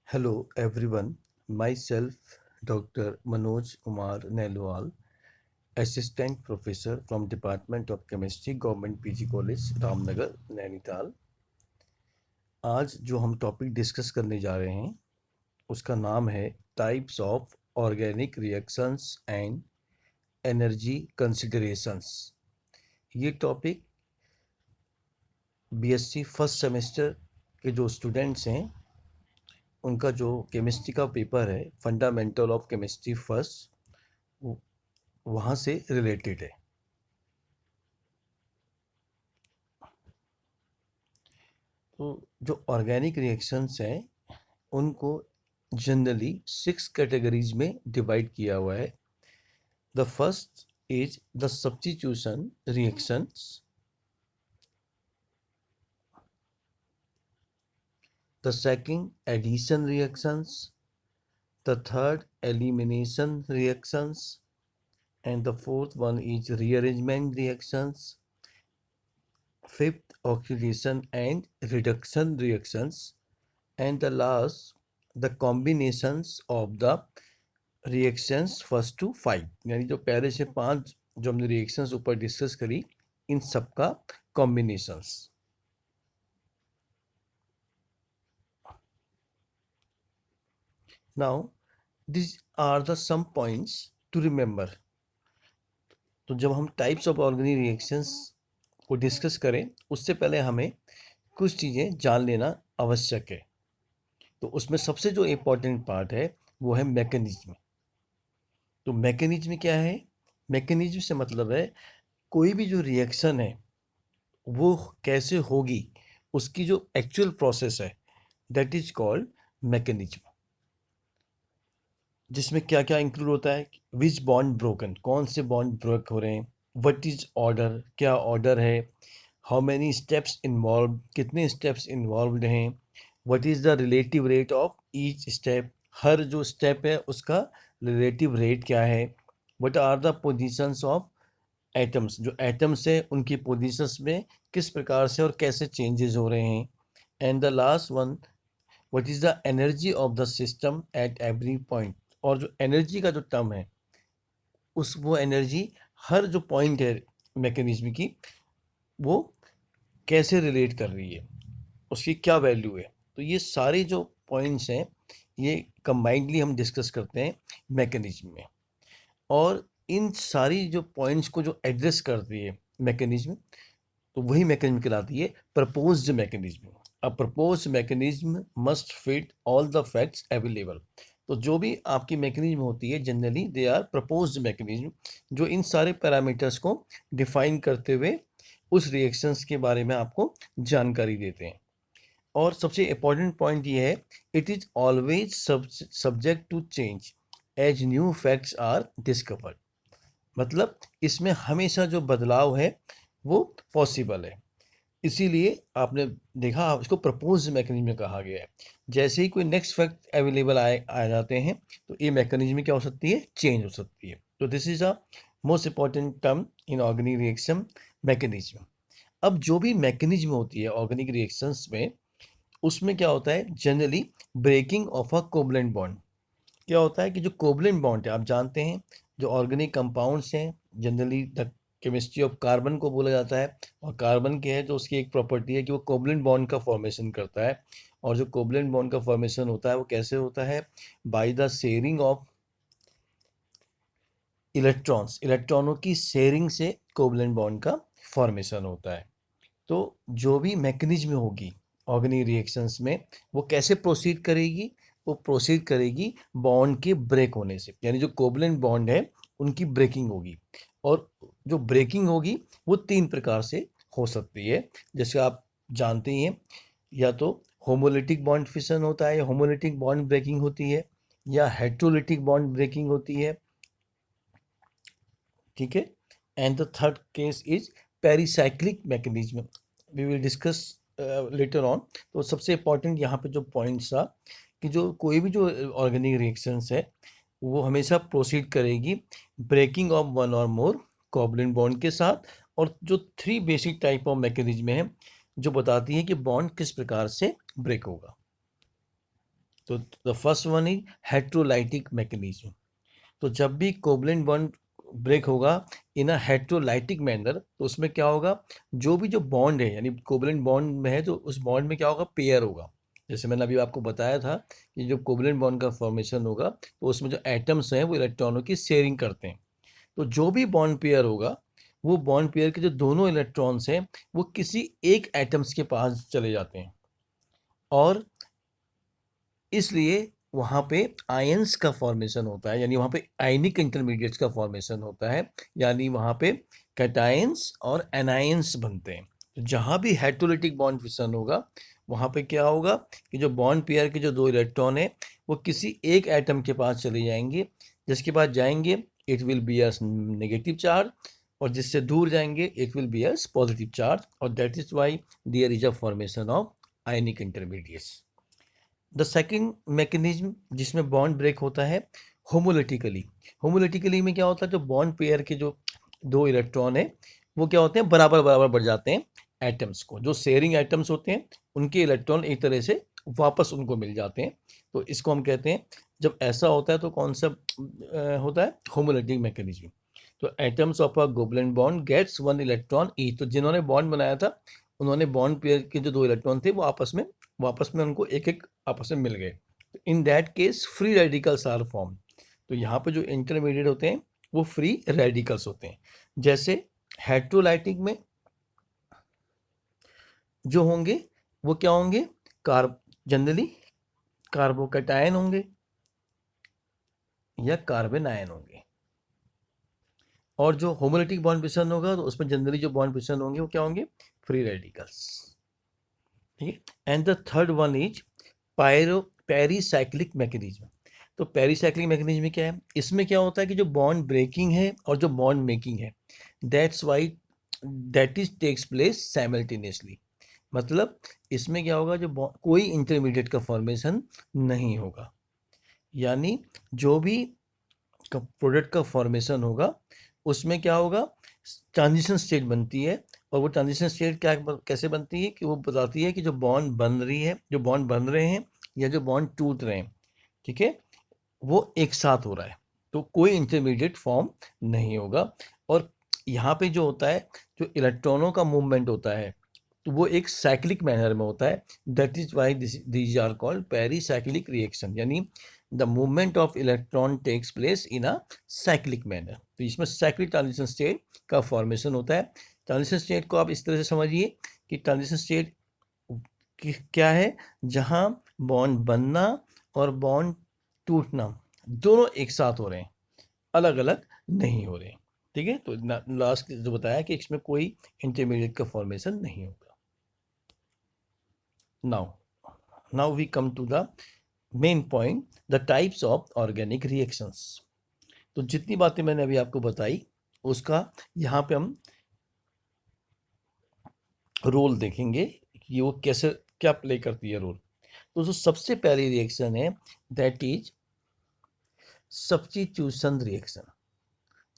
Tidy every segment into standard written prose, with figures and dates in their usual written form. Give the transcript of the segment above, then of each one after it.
Hello everyone, myself Dr. Manoj Kumar Nelwal, Assistant Professor from Department of Chemistry, Government PG College, Ramnagar, Nainital. आज जो हम topic discuss करने जा रहे हैं उसका नाम है types of organic reactions and energy considerations. ये टॉपिक बीएससी फर्स्ट सेमेस्टर के जो स्टूडेंट्स हैं उनका जो केमिस्ट्री का पेपर है फंडामेंटल ऑफ केमिस्ट्री फर्स्ट वहाँ से रिलेटेड है। तो जो ऑर्गेनिक रिएक्शंस हैं उनको जनरली 6 कैटेगरीज में डिवाइड किया हुआ है। The first is the substitution reactions, the second edition reactions, the third elimination reactions and the fourth one is rearrangement reactions, fifth oxidation and reduction reactions, and the last the combinations of the reactions first to 5। यानी जो पहले से 5 जो हमने reactions ऊपर discuss करी इन सब का combinations. Now this are the some points to remember. तो जब हम टाइप्स ऑफ ऑर्गेनिक रिएक्शंस को डिस्कस करें उससे पहले हमें कुछ चीज़ें जान लेना आवश्यक है। तो उसमें सबसे जो इम्पोर्टेंट पार्ट है वो है मैकेनिज्म। तो मैकेनिज्म क्या है? मैकेनिज्म से मतलब है कोई भी जो रिएक्शन है वो कैसे होगी, उसकी जो एक्चुअल प्रोसेस है दैट इज कॉल्ड मैकेनिज्म। जिसमें क्या क्या इंक्लूड होता है? विच बॉन्ड ब्रोकन, कौन से बॉन्ड ब्रेक हो रहे हैं, व्हाट इज ऑर्डर, क्या ऑर्डर है, हाउ मैनी स्टेप्स इन्वॉल्व, कितने स्टेप्स इन्वॉल्व्ड हैं, what is the relative rate of each step, हर जो स्टेप है उसका रिलेटिव रेट क्या है, what are the positions of atoms, जो एटम्स है उनकी पोजीशंस में किस प्रकार से और कैसे चेंजेस हो रहे हैं, and the last one what is the energy of the system at every point. और जो एनर्जी का जो टर्म है उस वो एनर्जी हर जो पॉइंट है मैकेनिज्म की वो कैसे रिलेट कर रही है, उसकी क्या वैल्यू है। तो ये सारे जो पॉइंट्स हैं ये कंबाइंडली हम डिस्कस करते हैं मैकेनिज्म में। और इन सारी जो पॉइंट्स को जो एड्रेस करती है मैकेनिज्म, तो वही मैकेनिज्म कहलाती है proposed mechanism. A proposed mechanism must fit all the facts available. तो जो भी आपकी मैकेनिज्म होती है generally they are proposed mechanism, जो इन सारे पैरामीटर्स को डिफाइन करते हुए उस रिएक्शंस के बारे में आपको जानकारी देते हैं। और सबसे इम्पोर्टेंट पॉइंट ये है it is always subject to change as new facts are discovered. मतलब इसमें हमेशा जो बदलाव है वो पॉसिबल है, इसीलिए आपने देखा इसको प्रपोज मैकेनिज्म कहा गया है। जैसे ही कोई नेक्स्ट फैक्ट अवेलेबल आ जाते हैं तो ये मैकेनिज्म क्या हो सकती है? चेंज हो सकती है। तो this is a most important term in organic reaction, mechanism. अब जो भी मैकेनिज्म होती है ऑर्गेनिक रिएक्शंस में उसमें क्या होता है generally breaking of a covalent bond. क्या होता है कि जो कोवलेंट बॉन्ड है आप जानते हैं जो ऑर्गेनिक कंपाउंड्स हैं generally the chemistry of carbon को बोला जाता है। और कार्बन के है तो उसकी एक प्रॉपर्टी है कि वो कोवलेंट बॉन्ड का फॉर्मेशन करता है। और जो कोवलेंट बॉन्ड का फॉर्मेशन होता है वो कैसे होता है? By the sharing of electrons, इलेक्ट्रॉनों की शेयरिंग से कोवलेंट बॉन्ड का फॉर्मेशन होता है। तो जो भी मैकेनिज्म होगी ऑर्गेनिक रिएक्शंस में वो कैसे प्रोसीड करेगी? वो प्रोसीड करेगी बॉन्ड के ब्रेक होने से, यानी जो कोवलेंट बॉन्ड है उनकी ब्रेकिंग होगी। और जो ब्रेकिंग होगी वो 3 प्रकार से हो सकती है, जैसे आप जानते ही हैं। या तो होमोलिटिक बॉन्ड फिशन होता है, होमोलिटिक बॉन्ड ब्रेकिंग होती है, या हेट्रोलिटिक बॉन्ड ब्रेकिंग होती है। ठीक है। And the third case is pericyclic mechanism, we will discuss later on. तो सबसे इंपॉर्टेंट यहाँ पे जो पॉइंट्स था कि जो कोई भी जो ऑर्गेनिक रिएक्शंस है वो हमेशा प्रोसीड करेगी ब्रेकिंग ऑफ वन और मोर कोवलेंट बॉन्ड के साथ। और जो 3 बेसिक टाइप ऑफ मैकेनिज्म है जो बताती है कि बॉन्ड किस प्रकार से ब्रेक होगा। तो the first one is heterolytic mechanism. तो जब भी कोवलेंट बॉन्ड ब्रेक होगा इन अ हेट्रोलाइटिक मैनर, तो उसमें क्या होगा, जो भी जो बॉन्ड है यानी कोवलेंट बॉन्ड में है, तो उस बॉन्ड में क्या होगा, पेयर होगा। जैसे मैंने अभी आपको बताया था कि जो कोवलेंट बॉन्ड का फॉर्मेशन होगा तो उसमें जो एटम्स हैं वो इलेक्ट्रॉनों की शेयरिंग करते हैं। तो जो भी बॉन्ड पेयर होगा वो बॉन्ड पेयर के जो दोनों इलेक्ट्रॉन्स हैं वो किसी एक एटम्स के पास चले जाते हैं, और इसलिए वहाँ पे आयंस का फॉर्मेशन होता है, यानी वहाँ पे आयनिक इंटरमीडिएट्स का फॉर्मेशन होता है, यानी वहाँ पे कैटायंस और एनायंस बनते हैं। तो जहाँ भी हेटेरोलिटिक बॉन्ड फिशन होगा वहाँ पे क्या होगा कि जो बॉन्ड पेयर के जो दो इलेक्ट्रॉन है वो किसी एक एटम के पास चले जाएंगे, जिसके पास जाएंगे it will be a negative charge, और जिससे दूर जाएंगे it will be a positive charge, और that is why there is a formation of ionic intermediates. The second mechanism जिसमें बॉन्ड ब्रेक होता है होमोलिटिकली। होमोलिटिकली में क्या होता है, जो बॉन्ड पेयर के जो दो इलेक्ट्रॉन है वो क्या होते हैं, बराबर बराबर बढ़ जाते हैं एटम्स को, जो शेयरिंग एटम्स होते हैं उनके इलेक्ट्रॉन एक तरह से वापस उनको मिल जाते हैं। तो इसको हम कहते हैं, जब ऐसा होता है तो कौन सा होता है, होमोलिटिक मैकेनिज्म। तो atoms of a covalent bond gets one electron each. तो जिन्होंने बॉन्ड बनाया था उन्होंने बॉन्ड पेयर के जो दो इलेक्ट्रॉन थे वो वापस में उनको एक एक आपस में मिल गए। In that case free radicals are form. तो यहाँ पे जो इंटरमीडिएट होते हैं वो फ्री रेडिकल्स होते हैं। जैसे हेट्रोलाइटिक में जो होंगे वो क्या होंगे, जनरली कार्बोकैटायन होंगे या कार्बन आयन होंगे। और जो होमोलिटिक बॉन्ड फिशन होगा तो उसमें जनरली जो बॉन्ड फिशन होंगे वो क्या होंगे, फ्री रेडिकल्स। ठीक है। And the third one is pericyclic mechanism. तो पेरीसाइक्लिक मैकेनिज्म में क्या है, इसमें क्या होता है कि जो बॉन्ड ब्रेकिंग है और जो बॉन्ड मेकिंग है that's why that is takes place simultaneously. मतलब इसमें क्या होगा, जो कोई इंटरमीडिएट का फॉर्मेशन नहीं होगा, यानी जो भी प्रोडक्ट का फॉर्मेशन होगा उसमें क्या होगा, ट्रांजिशन स्टेट बनती है। और वो ट्रांजिशन स्टेट कैसे बनती है कि वो बताती है कि जो बॉन्ड बन रही है, जो बॉन्ड बन रहे हैं या जो बॉन्ड टूट रहे हैं, ठीक है, वो एक साथ हो रहा है, तो कोई इंटरमीडिएट फॉर्म नहीं होगा। और यहाँ पे जो होता है, जो इलेक्ट्रॉनों का मूवमेंट होता है तो वो एक साइक्लिक मैनर में होता है। That is why these are called pericyclic reaction, यानी the movement of electron takes place in a cyclic manner. तो इसमें साइक्लिक ट्रांजिशन स्टेट का फॉर्मेशन होता है। ट्रांजिशन स्टेट को आप इस तरह से समझिए कि ट्रांजिशन स्टेट क्या है, जहाँ बॉन्ड बनना और बॉन्ड टूटना दोनों एक साथ हो रहे हैं, अलग अलग नहीं हो रहे। ठीक है, तो लास्ट जो बताया कि इसमें कोई इंटरमीडिएट का फॉर्मेशन नहीं होगा। Now we come to the main point, the types of organic reactions. तो जितनी बातें मैंने अभी आपको बताई उसका यहाँ पे हम रोल देखेंगे कि वो कैसे क्या प्ले करती है रोल। तो जो सबसे पहली रिएक्शन है दैट इज सब्स्टिट्यूशन रिएक्शन।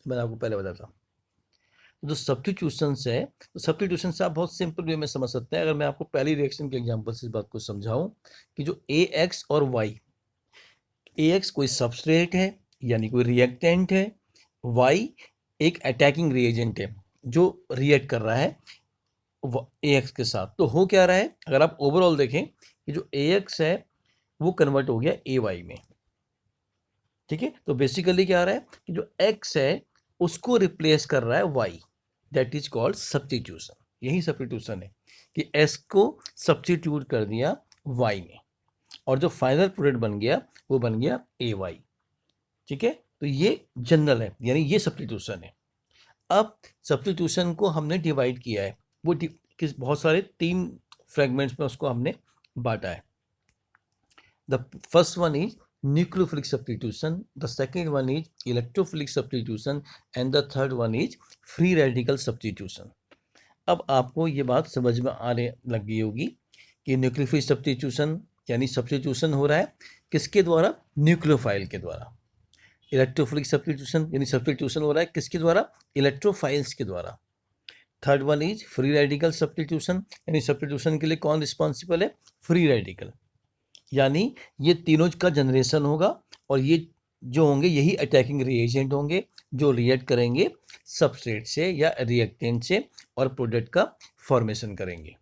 मैंने आपको पहले बताया था जो सब्स्टिट्यूशन है, तो सब्स्टिट्यूशन से आप बहुत सिंपल वे में समझ सकते हैं। अगर मैं आपको पहली रिएक्शन के एग्जांपल से इस बात को समझाऊं कि जो ए एक्स और वाई, ए एक्स कोई सबस्ट्रेट है यानी कोई रिएक्टेंट है, वाई एक अटैकिंग रिएजेंट है जो रिएक्ट कर रहा है ए एक्स के साथ। तो हो क्या रहा है, अगर आप ओवरऑल देखें कि जो ए एक्स है वो कन्वर्ट हो गया ए वाई में। ठीक है, तो बेसिकली क्या आ रहा है कि जो एक्स है उसको रिप्लेस कर रहा है Y, that is called substitution. यही सब्स्टिट्यूशन है कि एस को सब्स्टिट्यूट कर दिया वाई में, और जो फाइनल प्रोडक्ट बन गया वो बन गया ए वाई। ठीक है, तो ये जनरल है, यानी ये सब्स्टिट्यूशन है। अब सब्स्टिट्यूशन को हमने डिवाइड किया है, वो किस बहुत सारे 3 फ्रेगमेंट्स में उसको हमने बांटा है। The first one is nucleophilic substitution, the second one is electrophilic substitution, and the third one is free radical substitution. अब आपको ये बात समझ में आने लग गई होगी कि न्यूक्लियोफिलिक सब्स्टिट्यूशन यानी सब्स्टिट्यूशन हो रहा है किसके द्वारा, न्यूक्लियोफाइल के द्वारा। इलेक्ट्रोफिलिक सब्स्टिट्यूशन यानी सब्स्टिट्यूशन हो रहा है किसके द्वारा, इलेक्ट्रोफाइल्स के द्वारा। Third one is free radical substitution, यानी सब्स्टिट्यूशन के लिए कौन रिस्पॉन्सिबल है, फ्री रेडिकल। यानी ये तीनों का जनरेशन होगा और ये जो होंगे यही अटैकिंग रिएजेंट होंगे जो रिएक्ट करेंगे सबस्ट्रेट से या रिएक्टेंट से और प्रोडक्ट का फॉर्मेशन करेंगे।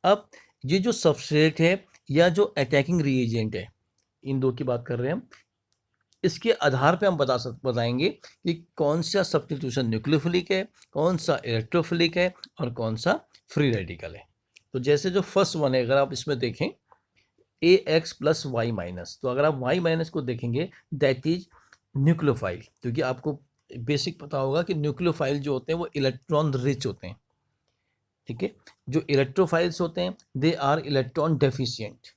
अब ये जो सबस्ट्रेट है या जो अटैकिंग रिएजेंट है, इन दो की बात कर रहे हैं हम, इसके आधार पे हम बताएंगे कि कौन सा सब्स्टिट्यूशन न्यूक्लियोफिलिक है, कौन सा इलेक्ट्रोफिलिक है और कौन सा फ्री रेडिकल है। तो जैसे जो फर्स्ट वन है, अगर आप इसमें देखें AX प्लस वाई माइनस, तो अगर आप वाई माइनस को देखेंगे दैट इज न्यूक्लियोफाइल, क्योंकि आपको बेसिक पता होगा कि न्यूक्लियोफाइल जो होते हैं वो इलेक्ट्रॉन रिच होते हैं। ठीक है, जो इलेक्ट्रोफाइल्स होते हैं they are electron deficient,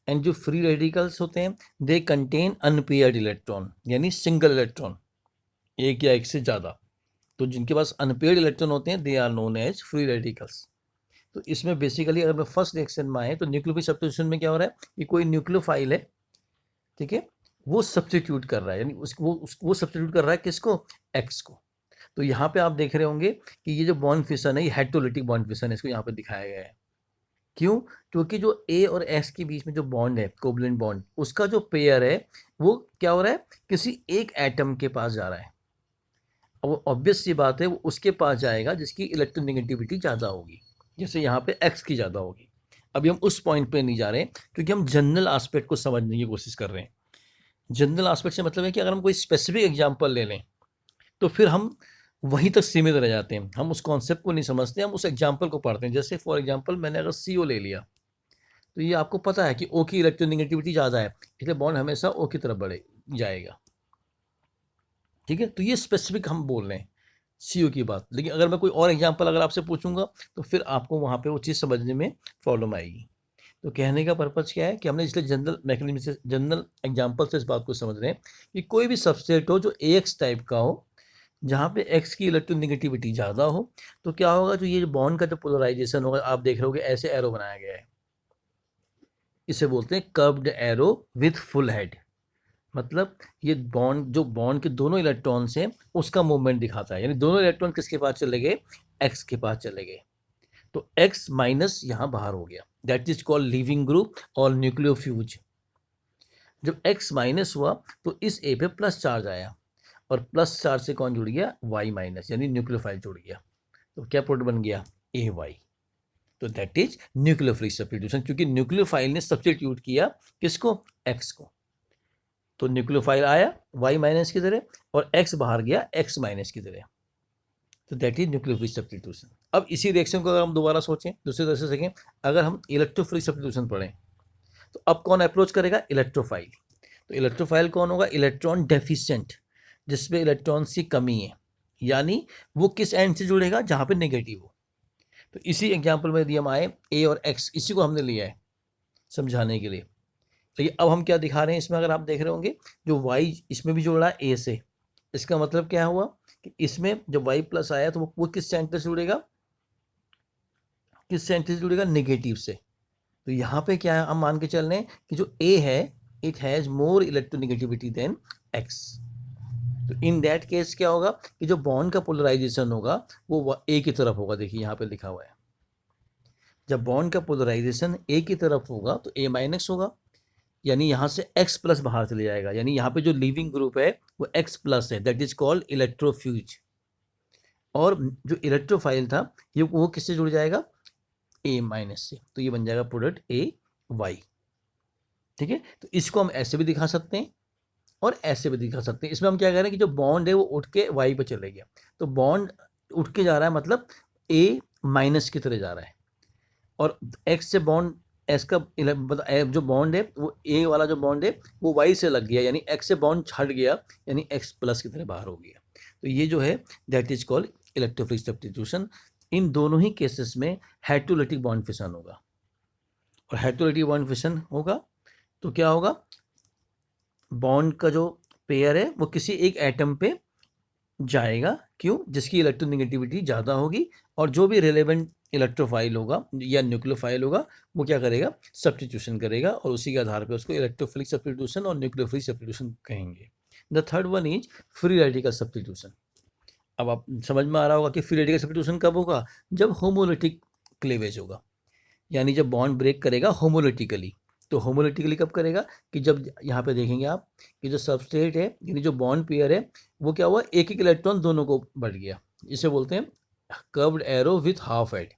and जो फ्री रेडिकल्स होते हैं दे कंटेन अनपेयर्ड इलेक्ट्रॉन, यानी सिंगल इलेक्ट्रॉन, एक या एक से ज़्यादा। तो जिनके पास अनपेयर्ड इलेक्ट्रॉन होते हैं they are known as free radicals. तो इसमें बेसिकली अगर मैं फर्स्ट रिएक्शन में आए तो न्यूक्लियोफिलिक सब्स्टिट्यूशन में क्या हो रहा है कि कोई न्यूक्लियोफाइल है, ठीक है, वो सब्स्टिट्यूट कर रहा है, यानी वो सब्स्टिट्यूट कर रहा है किसको, एक्स को। तो यहाँ पे आप देख रहे होंगे कि ये जो बॉन्ड फिशन है ये हेटेरोलिटिक बॉन्ड फिशन है, इसको यहाँ पे दिखाया गया है। क्यों? क्योंकि जो ए और एक्स के बीच में जो बॉन्ड है कोवलेंट बॉन्ड, उसका जो पेयर है वो क्या हो रहा है, किसी एक एटम के पास जा रहा है। अब ऑब्वियस सी बात है वो उसके पास जाएगा जिसकी इलेक्ट्रोनेगेटिविटी ज़्यादा होगी, जैसे यहाँ पे एक्स की ज़्यादा होगी। अभी हम उस पॉइंट पे नहीं जा रहे क्योंकि हम जनरल एस्पेक्ट को समझने की कोशिश कर रहे हैं। जनरल एस्पेक्ट से मतलब है कि अगर हम कोई स्पेसिफिक एग्जांपल ले लें तो फिर हम वहीं तक सीमित रह जाते हैं, हम उस कॉन्सेप्ट को नहीं समझते, हम उस एग्जाम्पल को पढ़ते हैं। जैसे फॉर एग्जाम्पल मैंने अगर CO ले लिया तो ये आपको पता है कि O की इलेक्ट्रोनेगेटिविटी ज़्यादा है, इसलिए बॉन्ड हमेशा O की तरफ बढ़े जाएगा। ठीक है, तो ये स्पेसिफिक हम बोल रहे हैं CO की बात। लेकिन अगर मैं कोई और एग्जाम्पल अगर आपसे पूछूंगा तो फिर आपको वहाँ पे वो चीज़ समझने में प्रॉब्लम आएगी। तो कहने का पर्पज़ क्या है कि हमने इसलिए जनरल मैकेनिज्म से, जनरल एग्जाम्पल से इस बात को समझ रहे हैं कि कोई भी सबस्ट्रेट हो जो AX टाइप का हो, जहाँ पे एक्स की इलेक्ट्रोनेगेटिविटी ज़्यादा हो, तो क्या होगा, जो ये बॉन्ड का जो पोलराइजेशन होगा, आप देख रहे होगे ऐसे एरो बनाया गया है, इसे बोलते हैं curved arrow with full head. मतलब ये बॉन्ड, जो बॉन्ड के दोनों इलेक्ट्रॉन्स हैं उसका मूवमेंट दिखाता है, यानी दोनों इलेक्ट्रॉन किसके पास चले गए, एक्स के पास चले गए। तो एक्स माइनस यहाँ बाहर हो गया, that is called leaving group और न्यूक्लियोफ्यूज। जब एक्स माइनस हुआ तो इस ए पे प्लस चार्ज आया, और प्लस चार्ज से कौन जुड़ गया, वाई माइनस, यानी न्यूक्लियोफाइल जुड़ गया। तो क्या प्रोडक्ट बन गया, AY। तो दैट इज न्यूक्लियोफिलिक सब्स्टिट्यूशन, क्योंकि न्यूक्लियोफाइल ने सब्स्टिट्यूट किया किसको, एक्स को। तो न्यूक्लियोफाइल आया वाई माइनस की तरह और एक्स बाहर गया एक्स माइनस की तरह। तो दैट इज न्यूक्लियोफिलिक सब्स्टिट्यूशन। अब इसी रिएक्शन को अगर हम दोबारा सोचें दूसरी तरह से देखें, अगर हम इलेक्ट्रोफिलिक सब्स्टिट्यूशन पढ़ें तो अब कौन अप्रोच करेगा, इलेक्ट्रोफाइल। तो इलेक्ट्रोफाइल कौन होगा, इलेक्ट्रॉन डेफिशिएंट, जिसमें इलेक्ट्रॉन की कमी है, यानी वो किस एंड से जुड़ेगा, जहाँ पे नेगेटिव हो। तो इसी एग्जाम्पल में यदि हम आए A और X, इसी को हमने लिया है समझाने के लिए। लेकिन अब हम क्या दिखा रहे हैं इसमें, अगर आप देख रहे होंगे जो Y इसमें भी जोड़ा है A से, इसका मतलब क्या हुआ कि इसमें जब Y प्लस आया तो वो किस सेंटर से जुड़ेगा, किस सेंटर से जुड़ेगा, नेगेटिव से। तो यहाँ पे क्या है, हम मान के चल रहे हैं कि जो A है it has more electronegativity than X। तो इन दैट केस क्या होगा कि जो बॉन्ड का पोलराइजेशन होगा वो A की तरफ होगा। देखिए यहाँ पे लिखा हुआ है, जब बॉन्ड का पोलराइजेशन A की तरफ होगा तो A माइनस होगा, यानी यहाँ से X प्लस बाहर चले जाएगा, यानी यहाँ पे जो लीविंग ग्रुप है वो X प्लस है, दैट इज कॉल्ड इलेक्ट्रोफ्यूज। और जो इलेक्ट्रोफाइल था ये वो किससे जुड़ जाएगा, A माइनस से, तो ये बन जाएगा प्रोडक्ट AY। ठीक है, तो इसको हम ऐसे भी दिखा सकते हैं और ऐसे भी दिखा सकते हैं। इसमें हम क्या कह रहे हैं कि जो बॉन्ड है वो उठ के वाई पे चले गया, तो बॉन्ड उठ के जा रहा है मतलब A माइनस की तरह जा रहा है, और X से बॉन्ड, एस का जो बॉन्ड है वो A वाला जो बॉन्ड है वो वाई से लग गया, यानी X से बॉन्ड हट गया, यानी X प्लस की तरह बाहर हो गया। तो ये जो है that is called electrophilic substitution. इन दोनों ही केसेस में हेटेरोलिटिक बॉन्ड फिशन होगा, और हेटेरोलिटिक बॉन्ड फिशन होगा तो क्या होगा, बॉन्ड का जो पेयर है वो किसी एक एटम पे जाएगा, क्यों, जिसकी इलेक्ट्रोनेगेटिविटी ज़्यादा होगी, और जो भी रिलेवेंट इलेक्ट्रोफाइल होगा या न्यूक्लियोफाइल होगा वो क्या करेगा, सब्स्टिट्यूशन करेगा, और उसी के आधार पे उसको इलेक्ट्रोफिलिक सब्स्टिट्यूशन और न्यूक्लियोफिलिक सब्स्टिट्यूशन कहेंगे। The third one is free radical substitution. अब आप समझ में आ रहा होगा कि फ्री रेडिकल सब्स्टिट्यूशन कब होगा, जब होमोलिटिक क्लीवेज होगा, यानी जब बॉन्ड ब्रेक करेगा होमोलिटिकली, तो होमोलिटिकली कब करेगा कि जब यहाँ पे देखेंगे आप कि जो सबस्ट्रेट है यानी जो बॉन्ड पेयर है वो क्या हुआ, एक एक इलेक्ट्रॉन दोनों को बढ़ गया, इसे बोलते हैं curved arrow with half head,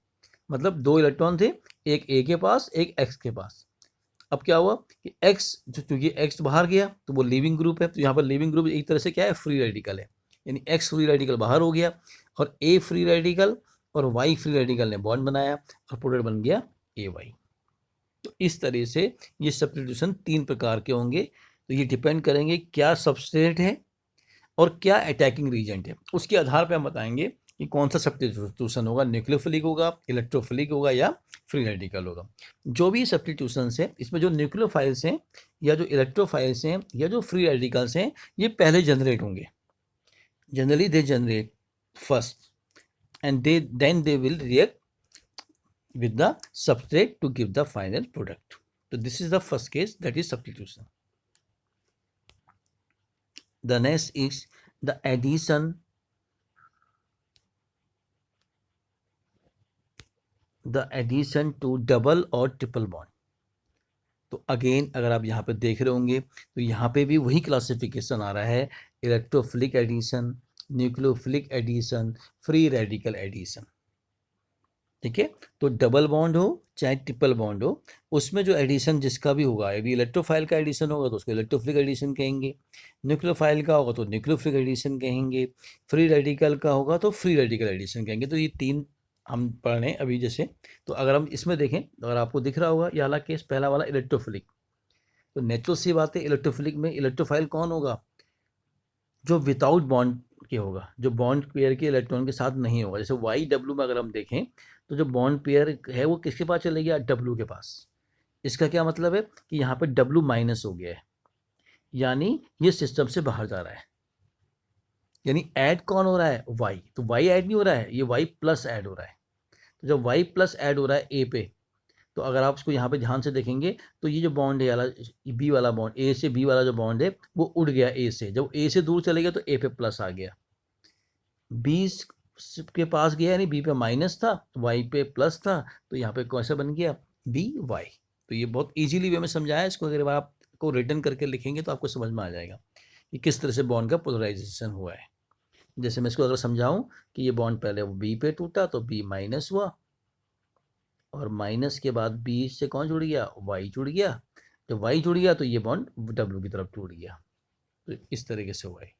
मतलब 2 इलेक्ट्रॉन थे, एक ए के पास एक एक्स के पास। अब क्या हुआ कि एक्स जो, चूंकि एक्स बाहर गया तो वो लीविंग ग्रुप है, तो यहाँ पर लीविंग ग्रुप एक तरह से क्या है, फ्री रेडिकल है, यानी एक्स फ्री रेडिकल बाहर हो गया और ए फ्री रेडिकल और वाई फ्री रेडिकल ने बॉन्ड बनाया और प्रोडक्ट बन गया ए वाई। तो इस तरह से ये सब्स्टिट्यूशन 3 प्रकार के होंगे। तो ये डिपेंड करेंगे क्या सबस्ट्रेट है और क्या अटैकिंग रीजेंट है, उसके आधार पर हम बताएंगे कि कौन सा सब्स्टिट्यूशन होगा, न्यूक्लियोफिलिक होगा, इलेक्ट्रोफिलिक होगा या फ्री रेडिकल होगा। जो भी सब्स्टिट्यूशंस है इसमें जो न्यूक्लियोफाइल्स हैं या जो इलेक्ट्रोफाइल्स हैं या जो फ्री रेडिकल्स हैं ये पहले जनरेट होंगे, generally they generate first and then they will react with the substrate to give the final product. So this is the first case, that is substitution. The next is the addition to double or triple bond. तो again अगर आप यहाँ पे देख रहे होंगे तो यहाँ पे भी वही क्लासिफिकेशन आ रहा है, electrophilic addition, nucleophilic addition, free radical addition. ठीक है, तो डबल बॉन्ड हो चाहे ट्रिपल बॉन्ड हो, उसमें जो एडिशन जिसका भी होगा, यदि इलेक्ट्रोफाइल का एडिशन होगा तो उसको इलेक्ट्रोफिलिक एडिशन कहेंगे, न्यूक्लियोफाइल का होगा तो न्यूक्लियोफिलिक एडिशन कहेंगे, फ्री रेडिकल का होगा तो फ्री रेडिकल एडिशन कहेंगे। तो ये 3 हम पढ़ रहे हैं अभी। जैसे तो अगर हम इसमें देखें, अगर आपको दिख रहा होगा ये वाला केस पहला वाला इलेक्ट्रोफिलिक, तो नेचुरल सी बात है इलेक्ट्रोफिलिक में इलेक्ट्रोफाइल कौन होगा, जो विदाउट बॉन्ड के होगा, जो बॉन्ड पेयर के इलेक्ट्रॉन के साथ नहीं होगा। जैसे वाई डब्ल्यू में अगर हम देखें तो जो बॉन्ड पेयर है वो किसके पास चले गया, डब्ल्यू के पास। इसका क्या मतलब है कि यहाँ पे डब्ल्यू माइनस हो गया है, यानी ये सिस्टम से बाहर जा रहा है, यानी ऐड कौन हो रहा है, वाई। तो वाई ऐड नहीं हो रहा है, ये वाई प्लस ऐड हो रहा है। तो जब वाई प्लस ऐड हो रहा है ए पे, तो अगर आप उसको यहाँ पे ध्यान से देखेंगे तो ये जो बॉन्ड है वाला बी वाला बॉन्ड, ए से बी वाला जो बॉन्ड है वो उड़ गया ए से, जब ए से दूर चले गया तो ए पे प्लस आ गया, बी के पास गया यानी बी पे माइनस था, वाई पे प्लस था, तो यहाँ पे कैसा बन गया, बी वाई। तो ये बहुत इजीली वे में समझाया, इसको अगर आपको रिटर्न करके लिखेंगे तो आपको समझ में आ जाएगा कि किस तरह से बॉन्ड का पोलराइजेशन हुआ है। जैसे मैं इसको अगर समझाऊं कि ये बॉन्ड पहले वो बी पे टूटा तो बी माइनस हुआ, और माइनस के बाद बी से कौन जुड़ गया, वाई जुड़ गया, जब वाई जुड़ गया तो ये बॉन्ड डब्ल्यू की तरफ टूट गया। तो इस तरीके से हुआ है।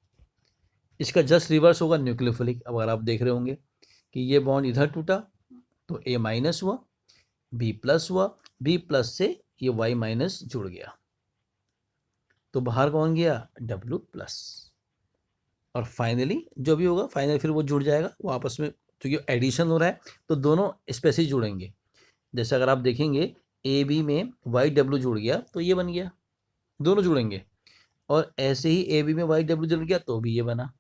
इसका जस्ट रिवर्स होगा न्यूक्लियोफिलिक। अब अगर आप देख रहे होंगे कि ये बॉन्ड इधर टूटा तो ए माइनस हुआ, बी प्लस हुआ, बी प्लस से ये वाई माइनस जुड़ गया, तो बाहर कौन गया, डब्ल्यू प्लस, और फाइनली जो भी होगा फाइनली फिर वो जुड़ जाएगा, वो आपस में, क्योंकि एडिशन हो रहा है तो दोनों स्पेसिस जुड़ेंगे। जैसे अगर आप देखेंगे ए बी में वाई डब्ल्यू जुड़ गया तो ये बन गया, दोनों जुड़ेंगे, और ऐसे ही ए बी में वाई डब्ल्यू जुड़ गया तो भी ये बना।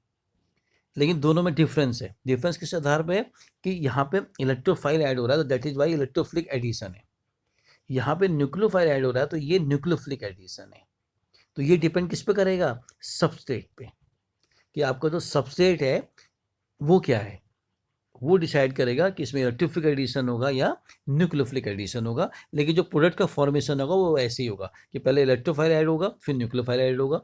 लेकिन दोनों में डिफरेंस है। डिफरेंस किस आधार पे है कि यहाँ पे इलेक्ट्रोफाइल ऐड हो रहा है तो that is Y electrophilic addition है, यहाँ पे न्यूक्लियोफाइल ऐड हो रहा है तो ये न्यूक्लियोफिलिक एडिशन है। तो ये डिपेंड किस पे करेगा, सबस्ट्रेट पे, कि आपका जो सबस्ट्रेट है वो क्या है, वो डिसाइड करेगा कि इसमें इलेक्ट्रोफिलिक एडिशन होगा या न्यूक्लियोफिलिक एडिशन होगा। लेकिन जो प्रोडक्ट का फॉर्मेशन होगा वो ऐसे ही होगा कि पहले इलेक्ट्रोफाइल ऐड होगा फिर न्यूक्लियोफाइल ऐड होगा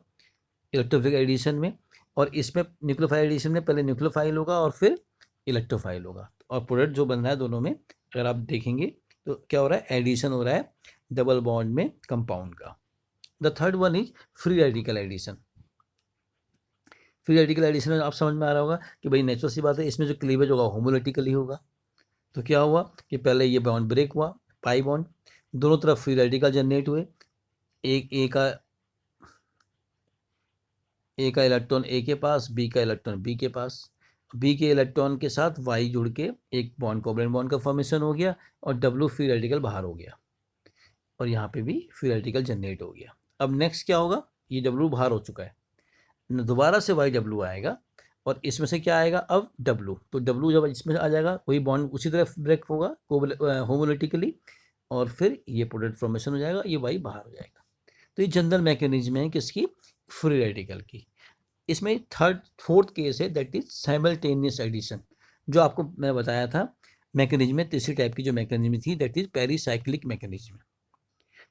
इलेक्ट्रोफिलिक एडिशन में, और इसमें न्यूक्लियोफाइल एडिशन में पहले न्यूक्लियोफाइल होगा और फिर इलेक्ट्रोफाइल होगा, और प्रोडक्ट जो बन रहा है दोनों में अगर आप देखेंगे तो क्या हो रहा है, एडिशन हो रहा है डबल बॉन्ड में कंपाउंड का। The third one is free radical addition. Free radical addition में आप समझ में आ रहा होगा कि भाई नेचुरल सी बात है, इसमें जो क्लीवेज होगा होमोलिटिकली होगा। तो क्या हुआ कि पहले ये बॉन्ड ब्रेक हुआ, पाई बॉन्ड, दोनों तरफ फ्री रेडिकल जनरेट हुए, एक ए का इलेक्ट्रॉन ए के पास, बी का इलेक्ट्रॉन बी के पास, बी के इलेक्ट्रॉन के साथ वाई जुड़ के एक बॉन्ड कोवलेंट बॉन्ड का फॉर्मेशन हो गया, और डब्ल्यू फ्री रेडिकल बाहर हो गया, और यहाँ पे भी फ्री रेडिकल जनरेट हो गया। अब नेक्स्ट क्या होगा, ये डब्ल्यू बाहर हो चुका है, दोबारा से वाई डब्ल्यू आएगा, और इसमें से क्या आएगा अब डब्ल्यू, तो डब्ल्यू जब इसमें आ जाएगा वही बॉन्ड उसी तरह ब्रेक होगा होमोलिटिकली, और फिर ये प्रोडक्ट फॉर्मेशन हो जाएगा, ये वाई बाहर हो जाएगा। तो ये जनरल मैकेनिज्म है किसकी, फ्री रेडिकल की। इसमें फोर्थ केस है दैट इज साइमल्टेनियस एडिशन, जो आपको मैं बताया था मैकेनिज्म में तीसरी टाइप की जो मैकेनिज्म थी दैट इज पेरीसाइक्लिक मैकेनिज्म।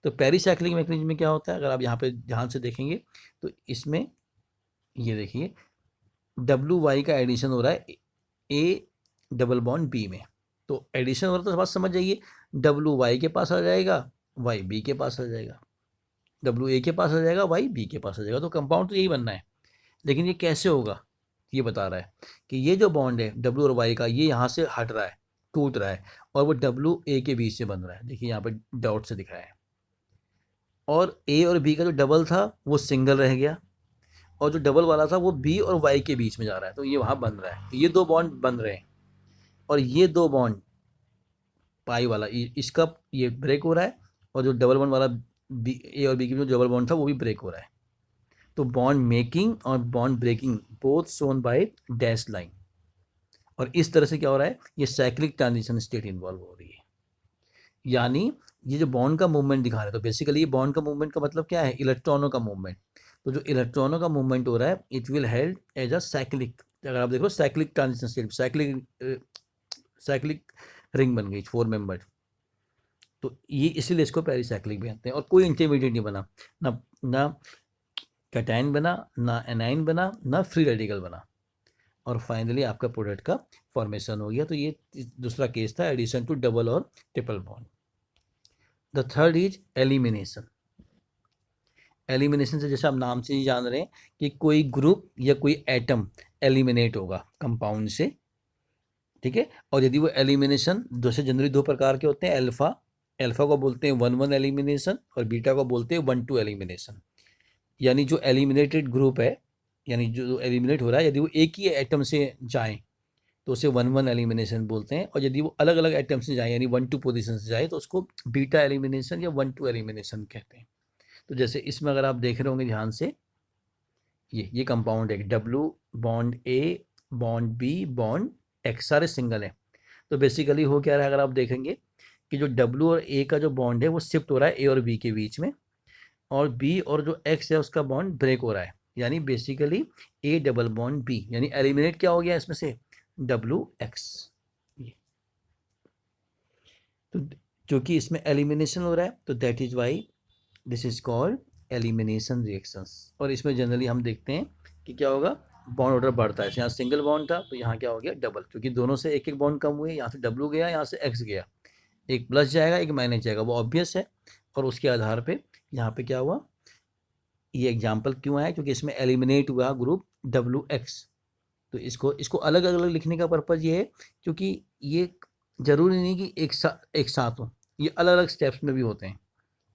तो पेरीसाइक्लिक मैकेनिज्म में क्या होता है, अगर आप यहाँ पे ध्यान से देखेंगे तो इसमें ये देखिए WY का एडिशन हो रहा है A डबल बॉन्ड B में। तो एडिशन हो रहा है तो बात समझ जाइए, WY के पास आ जाएगा, YB के पास आ जाएगा, WA के पास आ जाएगा, YB के पास आ जाएगा। तो कंपाउंड तो यही बनना है, लेकिन ये कैसे होगा ये बता रहा है कि ये जो बॉन्ड है W और Y का, ये यहाँ से हट रहा है, टूट रहा है, और वो WA के बीच से बन रहा है। देखिए यहाँ पे डॉट से दिखाया है, और A और B का जो डबल था वो सिंगल रह गया, और जो डबल वाला था वो B और Y के बीच में जा रहा है, तो ये वहाँ बन रहा है। तो ये दो बॉन्ड बन रहे हैं, और ये दो बॉन्ड पाई वाला इसका ये ब्रेक हो रहा है, और जो डबल बॉन्ड वाला A और B के बीच जो डबल बॉन्ड था वो भी ब्रेक हो रहा है। तो बॉन्ड मेकिंग और bond breaking both shown by dash line, और इस तरह से क्या हो रहा है, ये साइक्लिक ट्रांजिशन स्टेट इन्वॉल्व हो रही है। यानी ये जो बॉन्ड का मूवमेंट दिखा रहे हैं, तो बेसिकली ये बॉन्ड का मूवमेंट का मतलब क्या है, इलेक्ट्रॉनों का मूवमेंट। तो जो इलेक्ट्रॉनों का मूवमेंट हो रहा है it will held as a cyclic, अगर आप देखो cyclic transition state, cyclic ring बन गई 4 मेंबर। तो ये इसीलिए इसको पेरीसाइक्लिक भी कहते हैं। और कोई इंटरमीडिएट नहीं बना, ना ना कैटायन बना, ना एनाइन बना, ना फ्री रेडिकल बना, और फाइनली आपका प्रोडक्ट का फॉर्मेशन हो गया। तो ये दूसरा केस था, एडिशन टू डबल और triple bond. The third is elimination. Elimination से जैसे आप नाम से ही जान रहे हैं कि कोई ग्रुप या कोई एटम एलिमिनेट होगा कंपाउंड से, ठीक है। और यदि वो एलिमिनेशन, जैसे जनरली 2 प्रकार के होते हैं, अल्फा को बोलते हैं 1-1 एलिमिनेशन, और बीटा को बोलते हैं 1-2 एलिमिनेशन। यानी जो एलिमिनेटेड ग्रुप है, यानी जो एलिमिनेट हो रहा है, यदि वो एक ही एटम से जाए तो उसे 1-1 एलिमिनेशन बोलते हैं, और यदि वो अलग अलग एटम से जाए यानी 1-2 पोजीशन से जाए तो उसको बीटा एलिमिनेशन या 1-2 एलिमिनेशन कहते हैं। तो जैसे इसमें अगर आप देख रहे होंगे ध्यान से, ये कंपाउंड है, W bond A bond B bond X, सारे सिंगल है। तो बेसिकली हो क्या रहा है, अगर आप देखेंगे कि जो W और A का जो बॉन्ड है वो शिफ्ट हो रहा है A और B के बीच में, और B और जो X है उसका बॉन्ड ब्रेक हो रहा है, यानी basically A double bond B, यानी एलिमिनेट क्या हो गया इसमें से, WX। तो क्योंकि इसमें एलिमिनेशन हो रहा है तो that is why this is called elimination reactions. और इसमें जनरली हम देखते हैं कि क्या होगा, बॉन्ड ऑर्डर बढ़ता है। यहाँ सिंगल बॉन्ड था तो यहाँ क्या हो गया, डबल, क्योंकि दोनों से एक एक बॉन्ड कम हुए, यहाँ से W गया, यहाँ से X गया, एक प्लस जाएगा एक माइनस जाएगा, वो ऑब्वियस है। और उसके आधार पे यहाँ पे क्या हुआ, ये एग्जाम्पल क्यों आया, क्योंकि इसमें एलिमिनेट हुआ ग्रुप WX। तो इसको अलग अलग लिखने का पर्पज़ ये है क्योंकि ये जरूरी नहीं कि एक साथ हो, ये अलग अलग स्टेप्स में भी होते हैं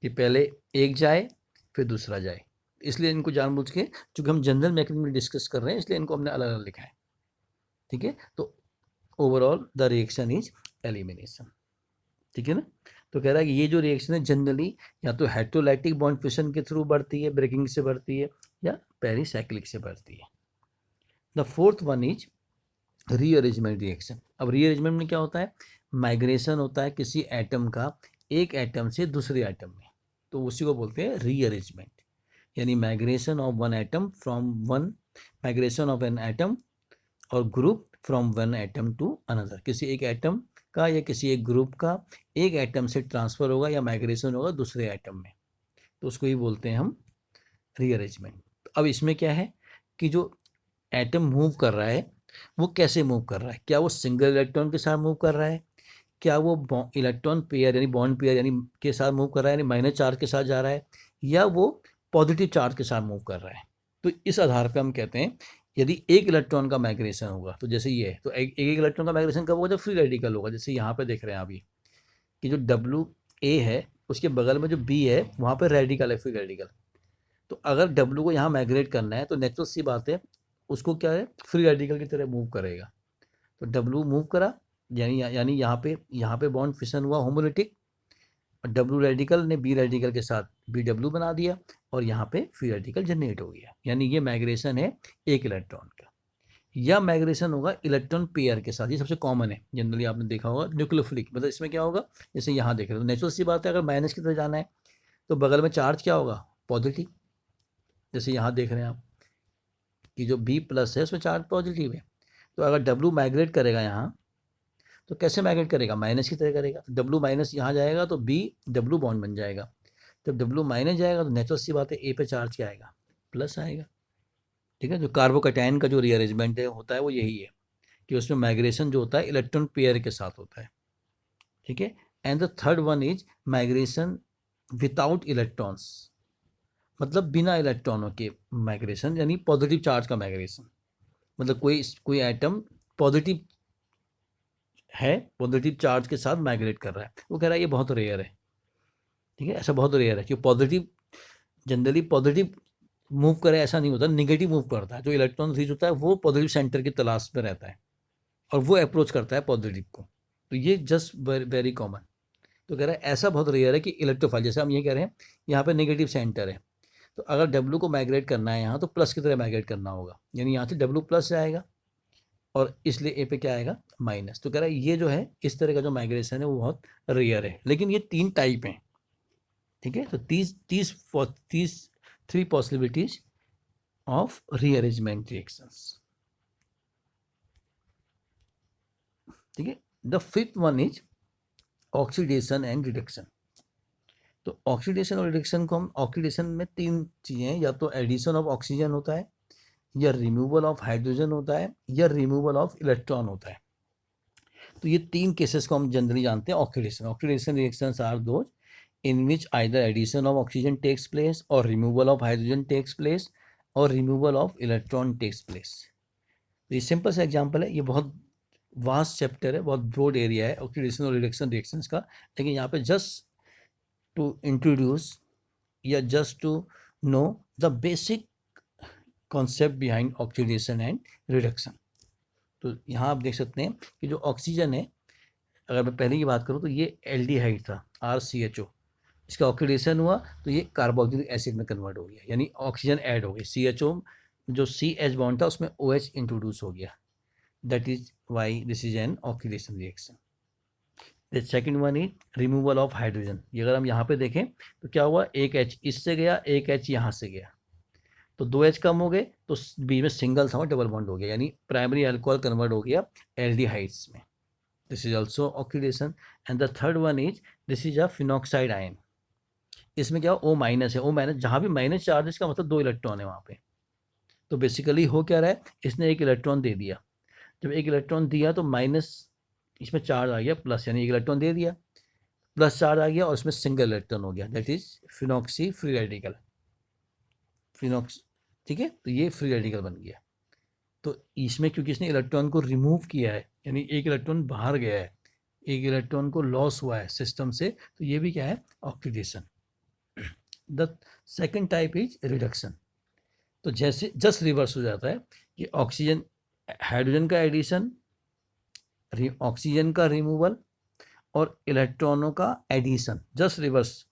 कि पहले एक जाए फिर दूसरा जाए। इसलिए इनको जानबूझ के, चूंकि हम जनरल मैकेनिज्म में डिस्कस कर रहे हैं, इसलिए इनको हमने अलग अलग लिखा है, ठीक है। तो overall the reaction is elimination, ठीक है ना। तो कह रहा है कि ये जो रिएक्शन है जनरली या तो हेटेरोलाइटिक बॉन्ड फिशन के थ्रू बढ़ती है, ब्रेकिंग से बढ़ती है, या पेरीसाइक्लिक से बढ़ती है। The fourth one is rearrangement reaction. अब रीअरेंजमेंट में क्या होता है, माइग्रेशन होता है किसी एटम का एक एटम से दूसरे एटम में, तो उसी को बोलते हैं रीअरेंजमेंट। यानी migration of one atom from one, migration of an atom और group from one atom to another, किसी एक एटम का या किसी एक ग्रुप का एक एटम से ट्रांसफर होगा या माइग्रेशन होगा दूसरे एटम में, तो उसको ही बोलते हैं हम रीअरेंजमेंट। अब इसमें क्या है कि जो एटम मूव कर रहा है वो कैसे मूव कर रहा है, क्या वो सिंगल इलेक्ट्रॉन के साथ मूव कर रहा है, क्या वो इलेक्ट्रॉन पेयर यानी बॉन्ड पेयर यानी के साथ मूव कर रहा है, यानी माइनस चार्ज के साथ जा रहा है, या वो पॉजिटिव चार्ज के साथ मूव कर रहा है। तो इस आधार पर हम कहते हैं यदि एक इलेक्ट्रॉन का माइग्रेशन होगा, तो जैसे ये है, तो एक इलेक्ट्रॉन का माइग्रेशन कब होगा, जब फ्री रेडिकल होगा। जैसे यहाँ पे देख रहे हैं अभी कि जो WA है उसके बगल में जो B है वहाँ पर रेडिकल है, फ्री रेडिकल। तो अगर W को यहाँ माइग्रेट करना है तो नेचुरल सी बात है उसको क्या है, फ्री रेडिकल की तरह मूव करेगा। तो W मूव करा, यानी यहाँ पे बॉन्ड फिशन हुआ होमोलिटिक, और W रेडिकल ने B रेडिकल के साथ BW बना दिया, और यहाँ पे फ्री रेडिकल जनरेट हो गया। यानी ये माइग्रेशन है एक इलेक्ट्रॉन का। या माइग्रेशन होगा इलेक्ट्रॉन पेयर के साथ, ये सबसे कॉमन है, जनरली आपने देखा होगा न्यूक्लियोफिलिक। मतलब इसमें क्या होगा, जैसे यहाँ देख रहे हो, नेचुरल सी बात है, अगर माइनस की तरफ जाना है तो बगल में चार्ज क्या होगा, पॉजिटिव। जैसे यहाँ देख रहे हैं आप कि जो B+ है उसमें चार्ज पॉजिटिव है। तो अगर W माइग्रेट करेगा यहाँ तो कैसे माइग्रेट करेगा, माइनस की तरह करेगा। W माइनस यहाँ जाएगा तो BW बॉन्ड बन जाएगा। जब डब्ल्यू माइनस जाएगा तो नेचुरल सी बात है ए पे चार्ज क्या आएगा, प्लस आएगा। ठीक है, जो कार्बोकैटायन का जो रीअरेंजमेंट है होता है वो यही है कि उसमें माइग्रेशन जो होता है इलेक्ट्रॉन पेयर के साथ होता है। ठीक है, and the third one is migration without electrons, मतलब बिना इलेक्ट्रॉनों के माइग्रेशन, यानी पॉजिटिव चार्ज का माइग्रेशन। मतलब कोई एटम पॉजिटिव है, पॉजिटिव चार्ज के साथ माइग्रेट कर रहा है, वो कह रहा है ये बहुत रेयर है। ठीक है, ऐसा बहुत रेयर है कि पॉजिटिव, जनरली पॉजिटिव मूव करे ऐसा नहीं होता, निगेटिव मूव करता है। जो इलेक्ट्रॉन रीच होता है वो पॉजिटिव सेंटर की तलाश में रहता है और वो अप्रोच करता है पॉजिटिव को। तो ये जस्ट वेरी कॉमन। तो कह रहा है ऐसा बहुत रेयर है कि इलेक्ट्रोफाइल, जैसे हम ये कह रहे हैं यहाँ पे नेगेटिव सेंटर है, तो अगर डब्ल्यू को माइग्रेट करना है यहाँ तो प्लस की तरह माइग्रेट करना होगा, यानी यहाँ से डब्ल्यू प्लस जाएगा और इसलिए ए पे क्या आएगा, माइनस। तो कह रहा है ये जो है इस तरह का जो माइग्रेशन है वो बहुत रेयर है, लेकिन ये 3 टाइप हैं। ठीक है, तो 30 3 पॉसिबिलिटीज ऑफ रीअरेंजमेंट रिएक्शंस। ठीक है, the fifth one is oxidation and reduction. तो ऑक्सीडेशन और रिडक्शन को हम, ऑक्सीडेशन में 3 चीजें हैं, या तो एडिशन ऑफ ऑक्सीजन होता है, या रिमूवल ऑफ हाइड्रोजन होता है, या रिमूवल ऑफ इलेक्ट्रॉन होता है। तो ये 3 केसेस को हम जनरली जानते हैं oxidation. Oxidation reactions are those in which either addition of oxygen takes place or removal of hydrogen takes place or removal of electron takes place. तो ये सिंपल सा एग्जांपल है, ये बहुत वास्ट चैप्टर है, बहुत ब्रॉड एरिया है oxidation और रिडक्शन रिएक्शंस का, लेकिन यहाँ पे जस्ट टू इंट्रोड्यूस या just to know the basic concept behind oxidation and reduction. तो यहाँ आप देख सकते हैं कि जो ऑक्सीजन है, अगर मैं पहले की बात करूँ तो ये एल्डिहाइड था, RCHO, इसका ऑक्सीडेशन हुआ तो ये कार्बोक्सिलिक एसिड में कन्वर्ट हो गया, यानी ऑक्सीजन ऐड हो गई, CHO जो CH बॉन्ड था उसमें OH इंट्रोड्यूस हो गया, that is why this is an oxidation reaction. The second one is removal of hydrogen. ये अगर हम यहाँ पे देखें तो क्या हुआ, एक H इससे गया, एक H यहाँ से गया, तो 2 H कम हो गए, तो बीच में सिंगल था, डबल बॉन्ड हो गया, यानी प्राइमरी अल्कोहल कन्वर्ट हो गया एल्डिहाइड्स में। This is also oxidation. And the third one is this is a phenoxide ion. इसमें क्या O माइनस है, O माइनस, जहाँ भी माइनस चार्ज है इसका मतलब 2 इलेक्ट्रॉन है वहाँ पे। तो बेसिकली हो क्या रहा है, इसने एक इलेक्ट्रॉन दे दिया, जब एक इलेक्ट्रॉन दिया तो माइनस, इसमें चार्ज आ गया प्लस, यानी एक इलेक्ट्रॉन दे दिया, प्लस चार्ज आ गया और इसमें सिंगल इलेक्ट्रॉन हो गया, that is phenoxy free radical, फिनॉक्स। ठीक है, तो ये फ्री रेडिकल बन गया। तो इसमें क्योंकि इसने इलेक्ट्रॉन को रिमूव किया है, यानी एक इलेक्ट्रॉन बाहर गया है, एक इलेक्ट्रॉन को लॉस हुआ है सिस्टम से, तो ये भी क्या है, oxidation. The second type is reduction. तो जैसे जस्ट रिवर्स हो जाता है कि ऑक्सीजन हाइड्रोजन का एडिशन, ऑक्सीजन का रिमूवल और इलेक्ट्रॉनों का एडिशन, जस्ट रिवर्स।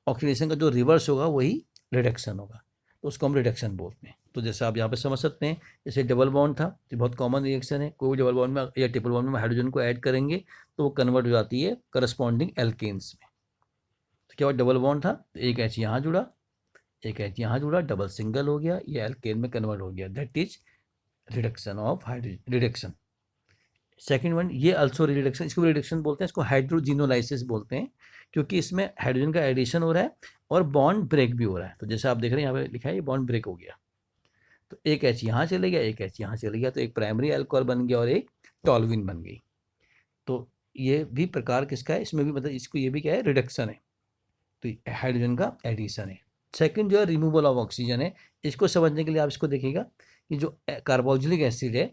ऑक्सीडेशन का जो रिवर्स होगा वही रिडक्शन होगा, तो उसको हम रिडक्शन बोलते हैं। तो जैसे आप यहाँ पे समझ सकते हैं, जैसे डबल बॉन्ड था, तो बहुत कॉमन रिएक्शन है, कोई डबल बॉन्ड में या ट्रिपल बॉन्ड में हाइड्रोजन को ऐड करेंगे तो वो कन्वर्ट हो जाती है करस्पॉन्डिंग एल्केन्स में। तो क्या हुआ, डबल बॉन्ड था तो एक H यहाँ जुड़ा, एक H यहाँ जुड़ा, डबल सिंगल हो गया, ये एल्केन में कन्वर्ट हो गया, that is reduction of hydrogen, reduction. Second one, ये अल्सो रिडक्शन, इसको भी रिडक्शन बोलते हैं, इसको हाइड्रोजिनोलाइसिस बोलते हैं, क्योंकि इसमें हाइड्रोजन का एडिशन हो रहा है और बॉन्ड ब्रेक भी हो रहा है। तो जैसे आप देख रहे हैं यहाँ पे लिखा है ये बॉन्ड ब्रेक हो गया, तो एक H यहाँ चले गया, एक H यहाँ चले गया, तो एक प्राइमरी अल्कोहल बन गया और एक टॉल्यूइन बन गई। तो ये भी प्रकार किसका है, इसमें भी मतलब इसको ये भी क्या है, रिडक्शन है, तो हाइड्रोजन का एडिशन है। सेकंड जो है रिमूवल ऑफ ऑक्सीजन है। इसको समझने के लिए आप इसको देखिएगा कि जो कार्बोक्सिलिक एसिड है,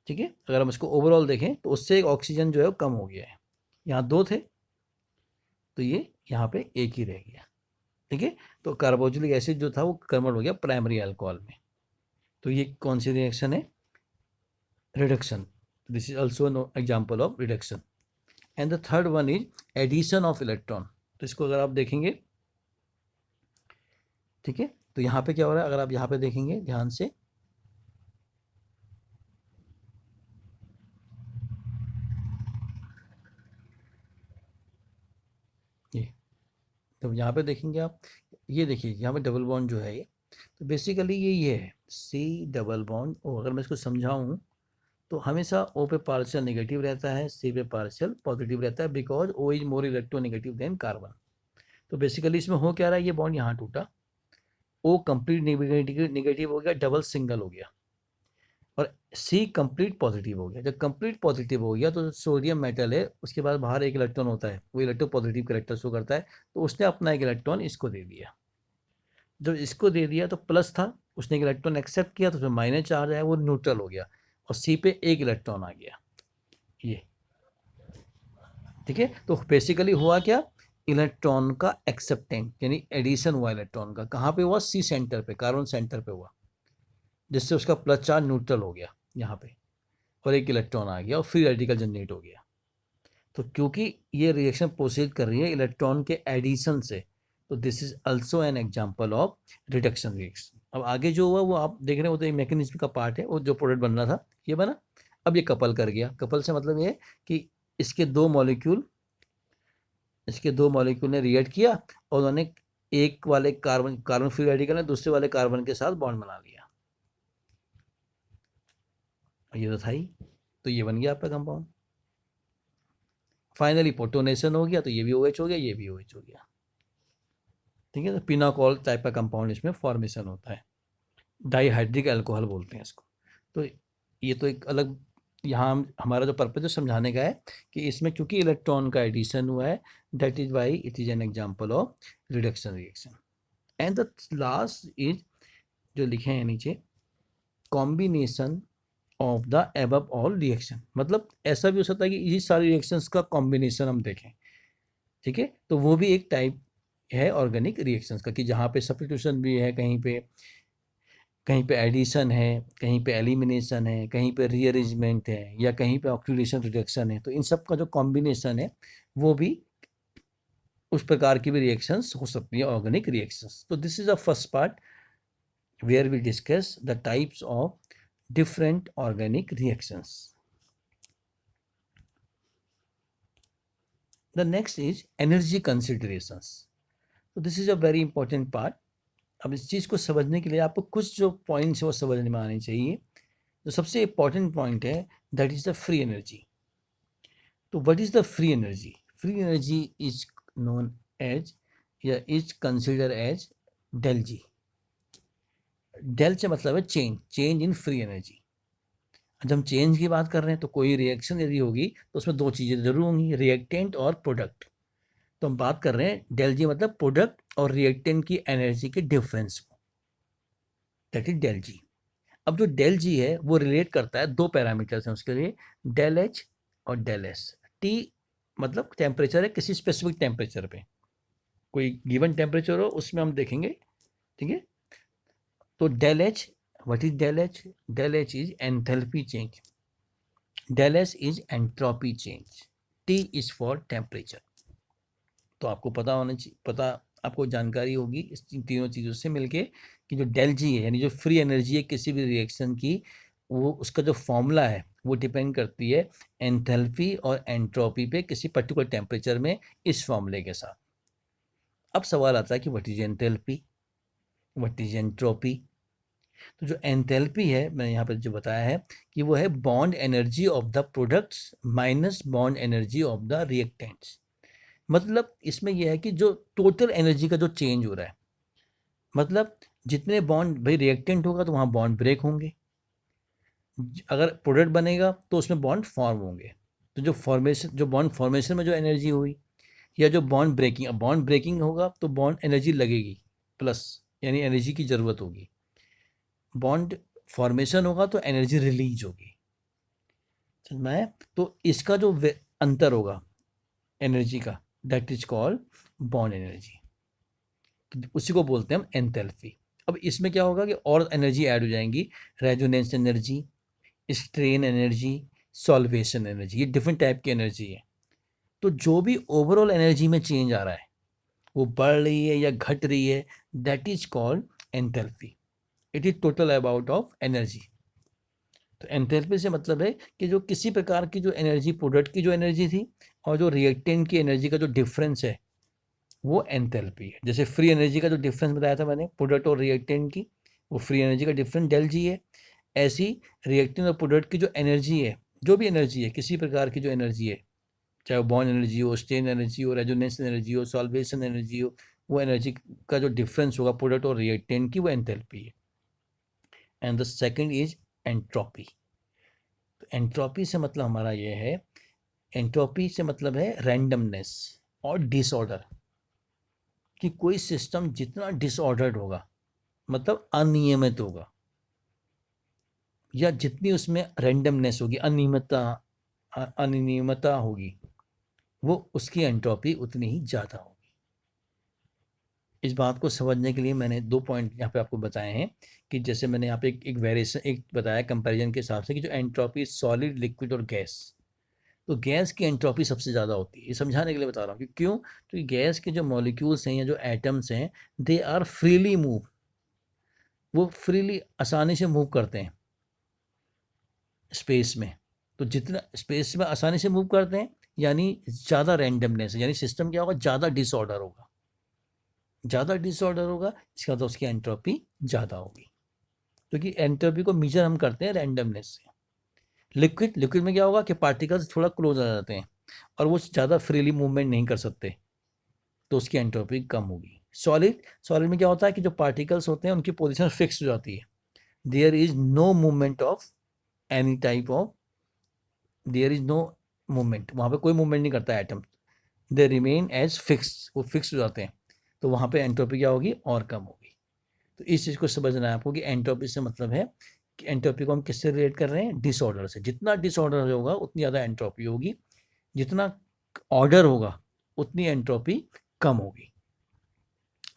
ठीक है, अगर हम इसको ओवरऑल देखें तो उससे एक ऑक्सीजन जो है वो कम हो गया है, यहाँ 2 थे तो ये यहाँ पे एक ही रह गया। ठीक है, तो कार्बोक्सिलिक एसिड जो था वो कन्वर्ट हो गया प्राइमरी अल्कोहल में। तो ये कौन सी रिएक्शन है, reduction. This is also an example of reduction. And the third one is addition of electron. तो इसको अगर आप देखेंगे, ठीक है, तो यहाँ पे क्या हो रहा है, अगर आप यहाँ पे देखेंगे ध्यान से, ये तो यहाँ पे देखेंगे आप, ये देखिए यहाँ पे डबल बॉन्ड जो है ये, तो बेसिकली ये है C डबल बॉन्ड O। अगर मैं इसको समझाऊँ तो हमेशा O पे पार्शियल नेगेटिव रहता है, C पे पार्शियल पॉजिटिव रहता है, because O is more electronegative than carbon. तो बेसिकली इसमें हो क्या रहा है, ये बॉन्ड यहाँ टूटा, ओ कंप्लीट नेगेटिव हो गया, डबल सिंगल हो गया, और सी कंप्लीट पॉजिटिव हो गया। जब कंप्लीट पॉजिटिव हो गया तो सोडियम मेटल है, उसके बाद बाहर एक इलेक्ट्रॉन होता है, वो इलेक्ट्रो पॉजिटिव कैरेक्टर शो करता है, तो उसने अपना एक इलेक्ट्रॉन इसको दे दिया। जब इसको दे दिया तो प्लस था, उसने एक इलेक्ट्रॉन एक्सेप्ट किया तो उसमें माइनस चार्ज आया, वो न्यूट्रल हो गया, और सी पे एक इलेक्ट्रॉन आ गया, ये ठीक है। तो बेसिकली हुआ क्या, इलेक्ट्रॉन का एक्सेप्टेंट यानी एडिशन हुआ इलेक्ट्रॉन का, कहाँ पे हुआ, सी सेंटर पे, कार्बन सेंटर पे हुआ, जिससे उसका प्लस चार्ज न्यूट्रल हो गया यहाँ पे, और एक इलेक्ट्रॉन आ गया और फ्री रेडिकल जनरेट हो गया। तो क्योंकि ये रिएक्शन प्रोसीड कर रही है इलेक्ट्रॉन के एडिशन से, तो this is also an example of reduction reaction. अब आगे जो हुआ वो आप देख रहे हो, तो एक मैकेनिज्म का पार्ट है, वो जो प्रोडक्ट बन रहा था ये बना, अब ये कपल कर गया। कपल से मतलब ये कि इसके दो मॉलिक्यूल ने रिएक्ट किया, और उन्होंने एक वाले कार्बन फ्री रेडिकल ने दूसरे वाले कार्बन के साथ बॉन्ड बना लिया, ये तो था ही। तो ये बन गया आपका कंपाउंड। फाइनली प्रोटोनेशन हो गया, तो ये भी OH हो गया, ये भी OH हो गया, ठीक है। तो पिनाकोल टाइप का कंपाउंड इसमें फॉर्मेशन होता है, डाइहाइड्रिक अल्कोहल बोलते हैं इसको। तो ये तो एक अलग, यहाँ हमारा जो पर्पज है समझाने का है कि इसमें क्योंकि इलेक्ट्रॉन का एडिशन हुआ है, that is why it is an example of reduction reaction. And the last is जो लिखे हैं नीचे, combination of the above all reaction. मतलब ऐसा भी हो सकता है कि ये सारी रिएक्शंस का कॉम्बिनेशन हम देखें, ठीक है। तो वो भी एक टाइप है ऑर्गेनिक रिएक्शंस का, कि जहाँ पे सब्स्टिट्यूशन भी है, कहीं पे एडिशन है, कहीं पे एलिमिनेशन है, कहीं पे रीअरेंजमेंट है, या कहीं पे ऑक्सीडेशन रिडक्शन है। तो इन सब का जो कॉम्बिनेशन है वो भी उस प्रकार की भी रिएक्शंस हो सकती है, ऑर्गेनिक रिएक्शंस। तो this is the first part where we discuss the types of different organic reactions. The next is energy considerations. So this is a very important part. अब इस चीज़ को समझने के लिए आपको कुछ जो पॉइंट्स है वो समझ में आने चाहिए। जो सबसे इम्पॉर्टेंट पॉइंट है that is the free energy. तो what is the free energy? Free energy is known as या is consider as del G. Del से मतलब है चेंज इन फ्री एनर्जी। जब हम चेंज की बात कर रहे हैं तो कोई रिएक्शन यदि होगी तो उसमें दो चीज़ें जरूर होंगी, रिएक्टेंट और प्रोडक्ट। तो हम बात कर रहे हैं डेल जी मतलब प्रोडक्ट और रिएक्टेंट की एनर्जी के डिफरेंस को, दैट इज डेल जी। अब जो डेल जी है वो रिलेट करता है, दो पैरामीटर्स हैं उसके लिए, डेल एच और डेल एस। टी मतलब टेम्परेचर है किसी स्पेसिफिक टेम्परेचर पे, कोई गिवन टेम्परेचर हो उसमें हम देखेंगे, ठीक है। तो del H, what is del H? Del H is enthalpy change, del S is entropy change, T is for temperature. तो आपको पता होना चाहिए, आपको जानकारी होगी इस तीनों चीज़ों से मिलके कि जो डेल जी है यानी जो फ्री एनर्जी है किसी भी रिएक्शन की, वो उसका जो फॉर्मूला है वो डिपेंड करती है एंथैल्पी और एंट्रोपी पे किसी पर्टिकुलर टेम्परेचर में, इस फॉर्मूले के साथ। अब सवाल आता है कि what is enthalpy, what is entropy? तो जो एंथैल्पी है मैंने यहाँ पर जो बताया है कि वो है bond energy of the products minus bond energy of the reactants. मतलब इसमें यह है कि जो टोटल एनर्जी का जो चेंज हो रहा है, मतलब जितने बॉन्ड, भाई रिएक्टेंट होगा तो वहाँ बॉन्ड ब्रेक होंगे, अगर प्रोडक्ट बनेगा तो उसमें बॉन्ड फॉर्म होंगे। तो जो बॉन्ड फॉर्मेशन में जो एनर्जी हुई, या जो बॉन्ड ब्रेकिंग होगा तो बॉन्ड एनर्जी लगेगी प्लस, यानी एनर्जी की ज़रूरत होगी। बॉन्ड फॉर्मेशन होगा तो एनर्जी रिलीज होगी, समझ में आया? तो इसका जो अंतर होगा एनर्जी का, that is called bond energy, तो उसी को बोलते हैं हम एंथैल्पी। अब इसमें क्या होगा कि और एनर्जी ऐड हो जाएंगी, resonance energy, strain energy, solvation energy, ये डिफरेंट टाइप की एनर्जी है। तो जो भी ओवरऑल एनर्जी में चेंज आ रहा है, वो बढ़ रही है या घट रही है, that is called enthalpy. It is total about of energy. तो एंथैल्पी से मतलब है कि जो किसी प्रकार की जो एनर्जी, प्रोडक्ट की जो एनर्जी थी और जो रिएक्टेंट की एनर्जी का जो डिफरेंस है वो एंथैल्पी है। जैसे फ्री एनर्जी का जो डिफरेंस बताया था मैंने प्रोडक्ट और रिएक्टेंट की, वो फ्री एनर्जी का डिफरेंस डेल जी है। ऐसी रिएक्टेंट और प्रोडक्ट की जो एनर्जी है, जो भी एनर्जी है, किसी प्रकार की जो एनर्जी है, चाहे वो बॉन्ड एनर्जी हो, स्ट्रेन एनर्जी हो, रेजोनेंस एनर्जी हो, सॉल्वेशन एनर्जी हो, वो एनर्जी का जो डिफरेंस होगा प्रोडक्ट और रिएक्टेंट की, वो एंथैल्पी है। And the second is entropy. तो एंट्रोपी से मतलब हमारा ये है, एंट्रोपी से मतलब है रैंडमनेस और डिसऑर्डर, कि कोई सिस्टम जितना डिसऑर्डर्ड होगा, मतलब अनियमित होगा, या जितनी उसमें रैंडमनेस होगी, अनियमितता होगी, वो उसकी एंट्रोपी उतनी ही ज़्यादा होगी। इस बात को समझने के लिए मैंने 2 पॉइंट यहाँ पे आपको बताए हैं, कि जैसे मैंने यहाँ पे एक वेरिएशन एक बताया कंपैरिजन के हिसाब से, कि जो एंट्रोपी सॉलिड, लिक्विड और गैस, तो गैस की एंट्रोपी सबसे ज़्यादा होती है। ये समझाने के लिए बता रहा हूँ कि क्यों, तो गैस के जो मॉलिक्यूल्स हैं या जो एटम्स हैं, दे आर फ्रीली मूव, वो फ्रीली आसानी से मूव करते हैं स्पेस में। तो जितना स्पेस में आसानी से मूव करते हैं, यानी ज़्यादा रैंडमनेस, यानी सिस्टम क्या होगा, ज़्यादा डिसऑर्डर होगा। ज़्यादा डिसऑर्डर होगा, इसका मतलब उसकी एंट्रोपी ज़्यादा होगी, क्योंकि एंट्रोपी को मेजर हम करते हैं रैंडमनेस से। लिक्विड में क्या होगा कि पार्टिकल्स थोड़ा क्लोज आ जाते हैं और वो ज़्यादा फ्रीली मूवमेंट नहीं कर सकते, तो उसकी एंट्रोपी कम होगी। सॉलिड में क्या होता है कि जो पार्टिकल्स होते हैं उनकी पोजीशन फिक्स हो जाती है, there is no movement of any type of, there is no movement, वहाँ पे कोई मूवमेंट नहीं करता है atom, they remain as fix, वो फिक्स हो जाते हैं, तो वहाँ पे एंट्रोपी क्या होगी, और कम होगी। तो इस चीज़ को समझना है आपको कि एंट्रोपी से मतलब है कि एंट्रोपी को हम किससे रिलेट कर रहे हैं, डिसऑर्डर से। जितना डिसऑर्डर होगा उतनी ज़्यादा एंट्रोपी होगी, जितना ऑर्डर होगा उतनी एंट्रोपी कम होगी।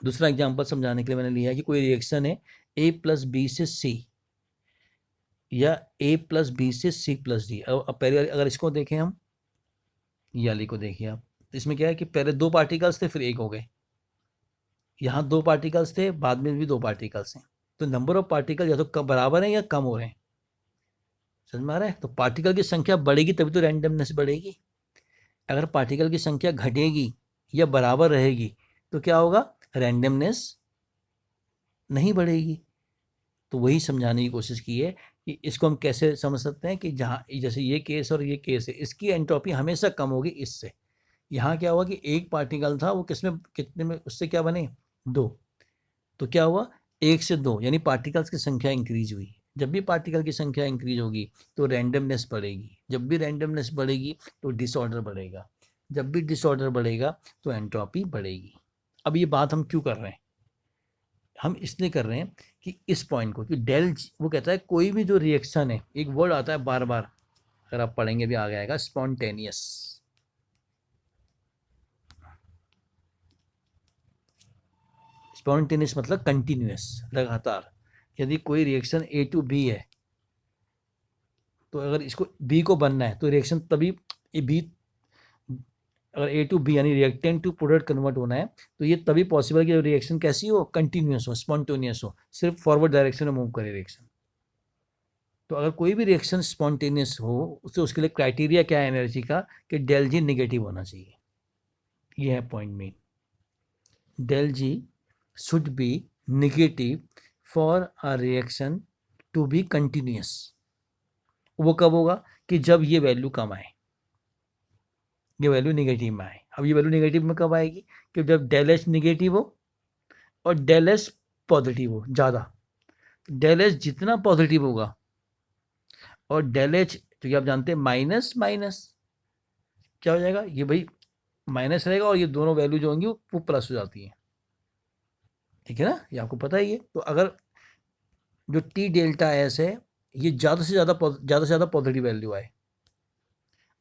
दूसरा एग्जांपल समझाने के लिए मैंने लिया है कि कोई रिएक्शन है A+B से C, या A+B से C+D। अब पहले अगर इसको देखें हम, ये वाली को देखिए आप, तो इसमें क्या है कि पहले 2 पार्टिकल्स थे, फिर 1 हो गए। यहाँ 2 पार्टिकल्स थे, बाद में भी 2 पार्टिकल्स हैं, तो नंबर ऑफ पार्टिकल या तो कब बराबर हैं या कम हो रहे हैं। समझ में आ रहा है? तो पार्टिकल की संख्या बढ़ेगी तभी तो रैंडमनेस बढ़ेगी। अगर पार्टिकल की संख्या घटेगी या बराबर रहेगी तो क्या होगा, रैंडमनेस नहीं बढ़ेगी। तो वही समझाने की कोशिश की है कि इसको हम कैसे समझ सकते हैं, कि जहाँ जैसे ये केस और ये केस है, इसकी एंट्रोपी हमेशा कम होगी इससे। यहाँ क्या हुआ कि एक पार्टिकल था, वो किसमें कितने में उससे क्या बने, 2, तो क्या हुआ 1 से 2, यानी पार्टिकल्स की संख्या इंक्रीज हुई। जब भी पार्टिकल की संख्या इंक्रीज होगी तो रैंडमनेस बढ़ेगी, जब भी रैंडमनेस बढ़ेगी तो डिसऑर्डर बढ़ेगा, जब भी डिसऑर्डर बढ़ेगा तो एंट्रोपी बढ़ेगी। अब ये बात हम क्यों कर रहे हैं, हम इसलिए कर रहे हैं कि इस पॉइंट को, कि वो कहता है कोई भी जो रिएक्शन है, एक वर्ड आता है बार बार, अगर आप पढ़ेंगे भी आगे आएगा, स्पॉन्टेनियस। स्पॉन्टेनियस मतलब कंटिन्यूअस, लगातार। यदि कोई रिएक्शन A to B है, तो अगर इसको B को बनना है तो रिएक्शन तभी, ये B अगर A to B यानी रिएक्टेंट टू प्रोडक्ट कन्वर्ट होना है, तो ये तभी पॉसिबल है कि रिएक्शन कैसी हो, कंटिन्यूअस हो, स्पॉन्टेनियस हो, सिर्फ फॉरवर्ड डायरेक्शन में मूव करे रिएक्शन। तो अगर कोई भी रिएक्शन स्पॉन्टेनियस हो, उसके लिए क्राइटेरिया क्या है एनर्जी का, कि डेल जी निगेटिव होना चाहिए। ये है point main, del G should be negative for a reaction to be continuous. वो कब होगा, कि जब ये वैल्यू कम आए, ये वैल्यू निगेटिव में आए। अब ये वैल्यू निगेटिव में कब आएगी, कि जब डेल एच निगेटिव हो और डेल एस पॉजिटिव हो ज़्यादा। डेल एच जितना पॉजिटिव होगा, और डेल एच जो आप जानते हैं माइनस माइनस क्या हो जाएगा, ये भाई माइनस रहेगा, और ये दोनों वैल्यू जो होंगी वो प्लस हो जाती है। ठीक है ना, ये आपको पता ही है। तो अगर जो टी डेल्टा एस है, ये ज़्यादा से ज़्यादा पॉजिटिव वैल्यू आए,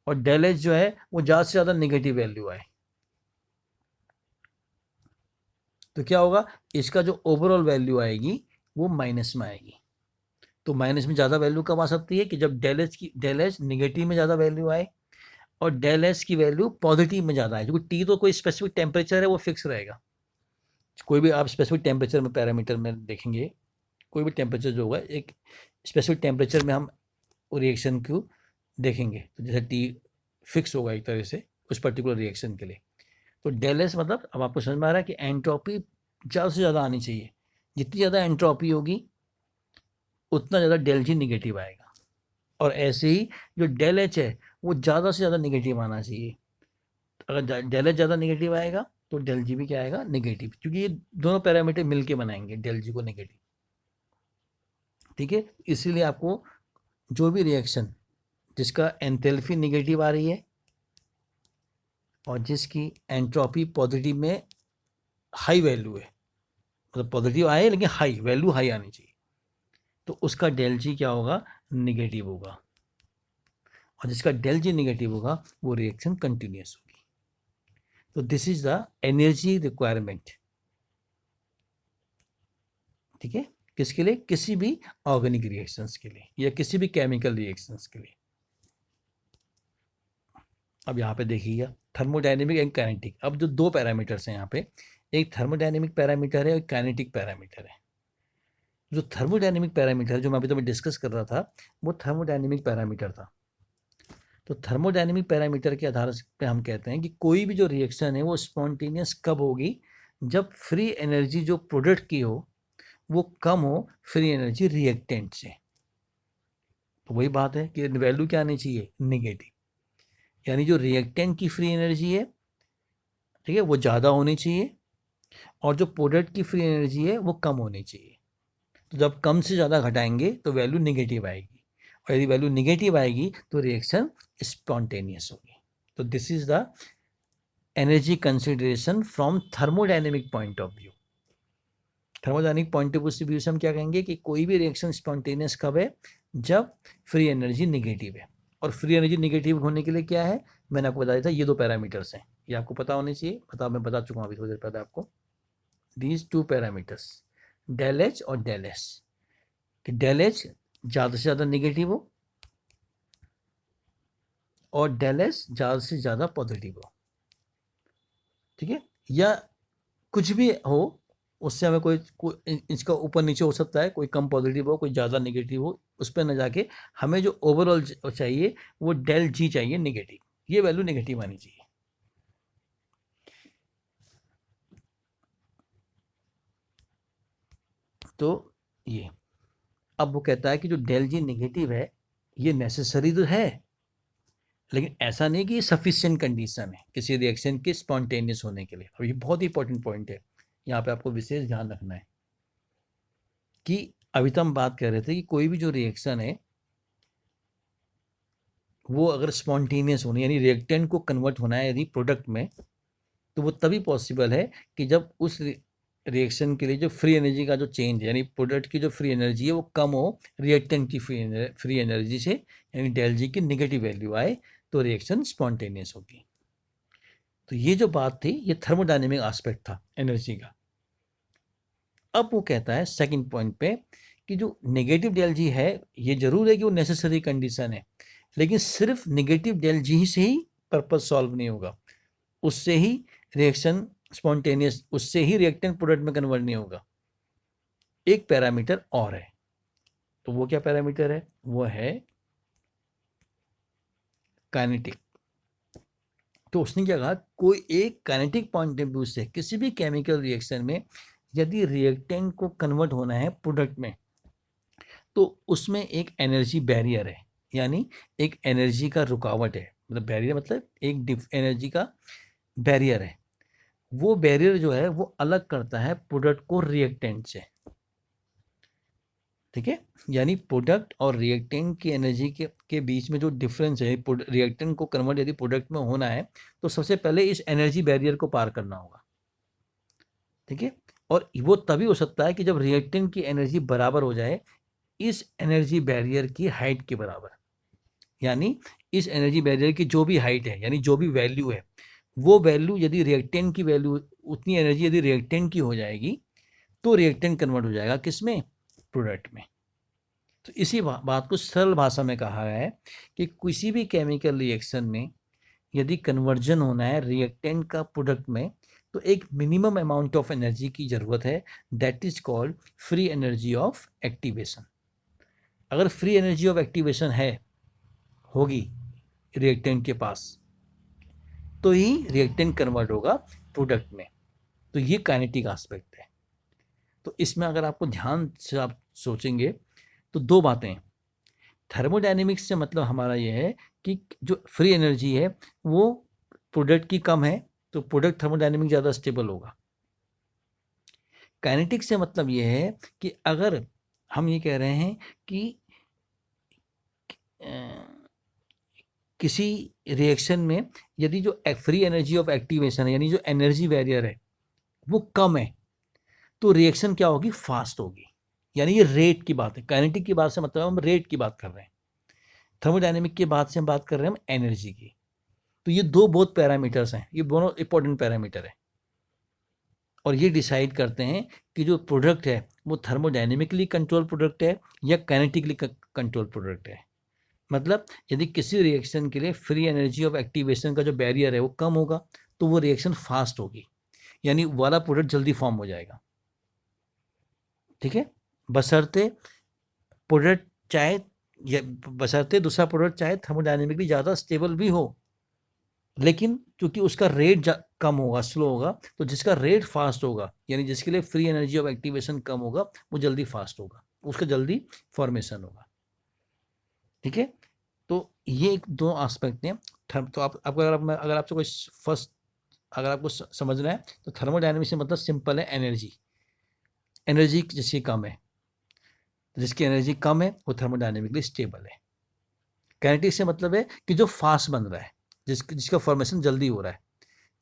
और डेल एच जो है वो ज़्यादा से ज़्यादा नेगेटिव वैल्यू आए, तो क्या होगा, इसका जो ओवरऑल वैल्यू आएगी वो माइनस में आएगी। तो माइनस में ज़्यादा वैल्यू कब आ सकती है, कि जब डेल एच निगेटिव में ज़्यादा वैल्यू आए और डेल एच की वैल्यू पॉजिटिव में ज़्यादा आए। क्योंकि टी तो कोई स्पेसिफिक टेम्परेचर है, वो फिक्स रहेगा। कोई भी आप स्पेसिफिक टेम्परेचर में पैरामीटर में देखेंगे, कोई भी टेम्परेचर जो होगा, एक स्पेसिफिक टेम्परेचर में हम रिएक्शन को देखेंगे, तो जैसे टी फिक्स होगा एक तरह से उस पर्टिकुलर रिएक्शन के लिए। तो डेल एस मतलब, अब आपको समझ में आ रहा है कि एंट्रोपी ज़्यादा से ज़्यादा आनी चाहिए। जितनी ज़्यादा एंट्रोपी होगी उतना ज़्यादा डेल जी निगेटिव आएगा, और ऐसे ही जो डेल एच है वो ज़्यादा से ज़्यादा निगेटिव आना चाहिए। अगर डेल एच ज़्यादा निगेटिव आएगा तो डेल जी भी क्या आएगा, नेगेटिव, क्योंकि ये दोनों पैरामीटर मिलके बनाएंगे डेल जी को नेगेटिव। ठीक है, इसीलिए आपको जो भी रिएक्शन जिसका एंथैल्पी नेगेटिव आ रही है और जिसकी एंट्रोपी पॉजिटिव में हाई वैल्यू है, मतलब पॉजिटिव आए लेकिन हाई वैल्यू, हाई आनी चाहिए, तो उसका डेल जी क्या होगा, निगेटिव होगा। और जिसका डेल जी निगेटिव होगा वो रिएक्शन कंटिन्यूअस होगी। तो this is the energy requirement. ठीक है, किसके लिए, किसी भी ऑर्गेनिक रिएक्शंस के लिए या किसी भी केमिकल रिएक्शंस के लिए। अब यहाँ पे देखिएगा थर्मोडायनेमिक एंड काइनेटिक। अब जो दो पैरामीटर्स हैं यहाँ पे, एक थर्मोडायनेमिक पैरामीटर है और काइनेटिक पैरामीटर है। जो थर्मोडायनेमिक पैरामीटर जो मैं अभी तो डिस्कस कर रहा था वो थर्मोडायनेमिक पैरामीटर था। तो थर्मोडायनेमिक पैरामीटर के आधार पे हम कहते हैं कि कोई भी जो रिएक्शन है वो स्पॉन्टेनियस कब होगी, जब फ्री एनर्जी जो प्रोडक्ट की हो वो कम हो फ्री एनर्जी रिएक्टेंट से। तो वही बात है कि वैल्यू क्या आनी चाहिए, नेगेटिव, यानी जो रिएक्टेंट की फ्री एनर्जी है, ठीक है, वो ज़्यादा होनी चाहिए और जो प्रोडक्ट की फ्री एनर्जी है वो कम होनी चाहिए। तो जब कम से ज़्यादा घटाएंगे तो वैल्यू नेगेटिव आएगी, और यदि वैल्यू नेगेटिव आएगी तो रिएक्शन स्पॉन्टेनियस होगी। तो this is the energy consideration from thermodynamic point of view. Thermodynamic point of view से हम क्या कहेंगे कि कोई भी रिएक्शन स्पॉन्टेनियस कब है, जब फ्री एनर्जी नेगेटिव है। और फ्री एनर्जी नेगेटिव होने के लिए क्या है, मैंने आपको बताया था ये दो पैरामीटर्स हैं, ये आपको पता होने चाहिए, मैं बता चुका हूँ अभी थोड़ी देर पहले आपको। These two parameters del H और डेल एस, कि डेल एच ज़्यादा से ज़्यादा नेगेटिव हो और डेल एस ज़्यादा से ज़्यादा पॉजिटिव हो। ठीक है, या कुछ भी हो, उससे हमें कोई इसका ऊपर नीचे हो सकता है, कोई कम पॉजिटिव हो कोई ज़्यादा नेगेटिव हो, उस पर न जाके हमें जो ओवरऑल चाहिए वो डेल जी चाहिए नेगेटिव, ये वैल्यू नेगेटिव आनी चाहिए। तो ये अब वो कहता है कि जो डेल जी नेगेटिव है ये नेसेसरी तो है, लेकिन ऐसा नहीं कि ये सफिशिएंट कंडीशन है किसी रिएक्शन के स्पॉन्टेनियस होने के लिए। और ये बहुत ही इंपॉर्टेंट पॉइंट है, यहाँ पे आपको विशेष ध्यान रखना है कि अभी तो हम बात कर रहे थे कि कोई भी जो रिएक्शन है वो अगर स्पॉन्टेनियस होनी, यानी रिएक्टेंट को कन्वर्ट होना है यदि प्रोडक्ट में, तो वो तभी पॉसिबल है कि जब उस रिएक्शन के लिए जो फ्री एनर्जी का जो चेंज है, यानी प्रोडक्ट की जो फ्री एनर्जी है वो कम हो रिएक्टेंट की फ्री एनर्जी से, यानी डेल जी की नेगेटिव वैल्यू आए, तो रिएक्शन स्पॉन्टेनियस होगी। तो ये जो बात थी ये थर्मोडायनेमिक एस्पेक्ट था एनर्जी का। अब वो कहता है सेकंड पॉइंट पे कि जो नेगेटिव डेल जी है ये जरूर है कि वो नेसेसरी कंडीशन है, लेकिन सिर्फ नेगेटिव डेल जी से ही पर्पज सॉल्व नहीं होगा, उससे ही रिएक्शन स्पॉन्टेनियस, उससे ही रिएक्टेंट प्रोडक्ट में कन्वर्ट नहीं होगा। एक पैरामीटर और है, तो वो क्या पैरामीटर है, वो है काइनेटिक। तो उसने क्या कहा, कोई एक काइनेटिक पॉइंट ऑफ व्यू से किसी भी केमिकल रिएक्शन में यदि रिएक्टेंट को कन्वर्ट होना है प्रोडक्ट में, तो उसमें एक एनर्जी बैरियर है, यानी एक एनर्जी का रुकावट है, मतलब बैरियर मतलब एक एनर्जी का बैरियर है। वो बैरियर जो है वो अलग करता है प्रोडक्ट को रिएक्टेंट से। ठीक है, यानी प्रोडक्ट और रिएक्टेंट की एनर्जी के बीच में जो डिफरेंस है, रिएक्टेंट को कन्वर्ट यदि प्रोडक्ट में होना है तो सबसे पहले इस एनर्जी बैरियर को पार करना होगा। ठीक है, और वो तभी हो सकता है कि जब रिएक्टेंट की एनर्जी बराबर हो जाए इस एनर्जी बैरियर की हाइट के बराबर, यानी इस एनर्जी बैरियर की जो भी हाइट है, यानी जो भी वैल्यू है, वो वैल्यू यदि रिएक्टेंट की वैल्यू, उतनी एनर्जी यदि रिएक्टेंट की हो जाएगी तो रिएक्टेंट कन्वर्ट हो जाएगा किसमें, प्रोडक्ट में। तो इसी बात को सरल भाषा में कहा है कि किसी भी केमिकल रिएक्शन में यदि कन्वर्जन होना है रिएक्टेंट का प्रोडक्ट में, तो एक मिनिमम अमाउंट ऑफ एनर्जी की ज़रूरत है, that is called free energy of activation. अगर फ्री एनर्जी ऑफ एक्टिवेशन होगी रिएक्टेंट के पास, तो ही रिएक्टेंट कन्वर्ट होगा प्रोडक्ट में। तो ये काइनेटिक एस्पेक्ट है। तो इसमें अगर आपको ध्यान से आप सोचेंगे तो दो बातें, थर्मोडायनेमिक्स से मतलब हमारा ये है कि जो फ्री एनर्जी है वो प्रोडक्ट की कम है तो प्रोडक्ट थर्मोडायनेमिक ज़्यादा स्टेबल होगा। काइनेटिक से मतलब ये है कि अगर हम ये कह रहे हैं कि किसी रिएक्शन में यदि जो फ्री एनर्जी ऑफ एक्टिवेशन है, यानी जो एनर्जी बैरियर है वो कम है, तो रिएक्शन क्या होगी, फास्ट होगी। यानी ये रेट की बात है। काइनेटिक की बात से मतलब हम रेट की बात कर रहे हैं, थर्मोडायनेमिक की बात से हम बात कर रहे हैं हम एनर्जी की। तो ये दो बहुत पैरामीटर्स हैं, ये दोनों इंपॉर्टेंट पैरामीटर है, और ये डिसाइड करते हैं कि जो प्रोडक्ट है वो थर्मोडायनेमिकली कंट्रोल प्रोडक्ट है या काइनेटिकली कंट्रोल प्रोडक्ट है। मतलब यदि किसी रिएक्शन के लिए फ्री एनर्जी ऑफ एक्टिवेशन का जो बैरियर है वो कम होगा तो वो रिएक्शन फास्ट होगी, यानी वाला प्रोडक्ट जल्दी फॉर्म हो जाएगा। ठीक है, बशर्ते प्रोडक्ट चाहे या बशर्ते दूसरा प्रोडक्ट चाहे थर्मोडायनेमिकली ज़्यादा स्टेबल भी हो, लेकिन क्योंकि उसका रेट कम होगा, स्लो होगा, तो जिसका रेट फास्ट होगा यानी जिसके लिए फ्री एनर्जी ऑफ एक्टिवेशन कम होगा वो जल्दी फास्ट होगा, उसका जल्दी फॉर्मेशन होगा। ठीक है, तो ये एक दो एस्पेक्ट हैं। तो अगर आपसे कोई फर्स्ट अगर आपको समझना है तो थर्मोडायनेमिक्स से मतलब सिंपल है, एनर्जी जिसकी कम है, जिसकी एनर्जी कम है वो थर्मोडायनेमिकली स्टेबल है। काइनेटिक से मतलब है कि जो फास्ट बन रहा है, जिसका फॉर्मेशन जल्दी हो रहा है।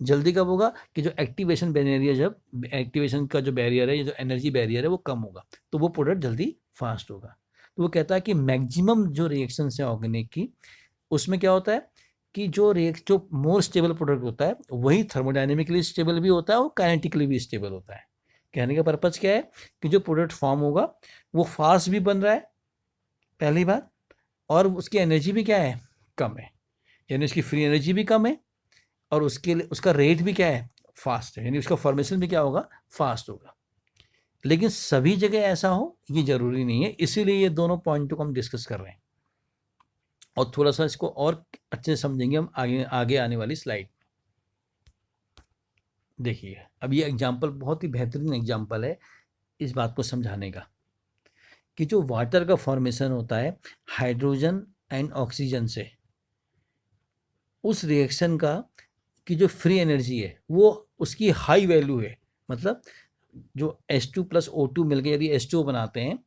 जल्दी कब होगा कि जो एक्टिवेशन बैरियर, जब एक्टिवेशन का जो बैरियर है, जो एनर्जी बैरियर है वो कम होगा, तो वो प्रोडक्ट जल्दी फास्ट होगा। तो वो कहता है कि मैक्सिमम जो रिएक्शन है ऑर्गेनिक की, उसमें क्या होता है कि जो मोर स्टेबल प्रोडक्ट होता है वही थर्मोडायनेमिकली स्टेबल भी होता है और काइनेटिकली भी स्टेबल होता है। कहने का पर्पज़ क्या है कि जो प्रोडक्ट फॉर्म होगा वो फास्ट भी बन रहा है, पहली बात, और उसकी एनर्जी भी क्या है, कम है, यानी उसकी फ्री एनर्जी भी कम है, और उसके लिए उसका रेट भी क्या है, फास्ट है, यानी उसका फॉर्मेशन भी क्या होगा, फास्ट होगा। लेकिन सभी जगह ऐसा हो ये जरूरी नहीं है, इसीलिए ये दोनों पॉइंटों को हम डिस्कस कर रहे हैं, और थोड़ा सा इसको और अच्छे से समझेंगे हम आगे आने वाली स्लाइड। देखिए, अब ये एग्जाम्पल बहुत ही बेहतरीन एग्जाम्पल है इस बात को समझाने का कि जो वाटर का फॉर्मेशन होता है हाइड्रोजन एंड ऑक्सीजन से, उस रिएक्शन का की जो फ्री एनर्जी है वो उसकी हाई वैल्यू है। मतलब जो H2 प्लस O2 मिलकर यदि H2O बनाते हैं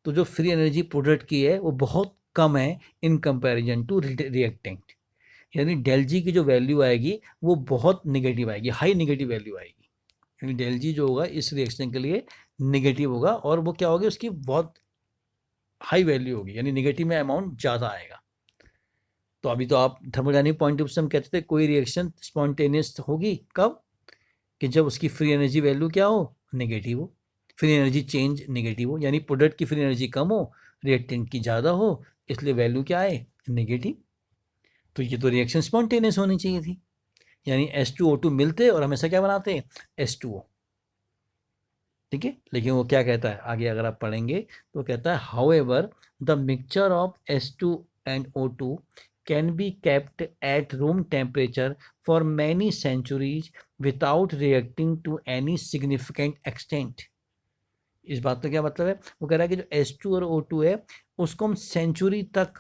तो जो फ्री एनर्जी प्रोडक्ट की है वो बहुत कम है इन कंपैरिजन टू रिएक्टेंट, यानी डेल जी की जो वैल्यू आएगी वो बहुत निगेटिव आएगी, हाई निगेटिव वैल्यू आएगी, यानी डेल जी जो होगा इस रिएक्शन के लिए निगेटिव होगा, और वो क्या होगी, उसकी बहुत हाई वैल्यू होगी, यानी निगेटिव में अमाउंट ज़्यादा आएगा। तो अभी तो आप थर्मोडायनेमिक पॉइंट ऑफ व्यू से हम कहते थे कोई रिएक्शन स्पॉन्टेनियस होगी कब, कि जब उसकी फ्री एनर्जी वैल्यू क्या हो, नेगेटिव हो, फ्री एनर्जी चेंज नेगेटिव हो, यानी प्रोडक्ट की फ्री एनर्जी कम हो, रिएक्टेंट की ज़्यादा हो, इसलिए वैल्यू क्या आए, नेगेटिव। तो ये तो रिएक्शन स्पॉन्टेनियस होनी चाहिए थी, यानी H2O2 मिलते और हमेशा क्या बनाते हैं, H2O। ठीक है, लेकिन वो क्या कहता है आगे अगर आप पढ़ेंगे तो कहता है however the mixture of H2 and O2 can be kept at room temperature for many centuries without reacting to any significant extent। इस बात का क्या मतलब है, वो कह रहा है कि जो H2 और O2 है उसको हम सेंचुरी तक,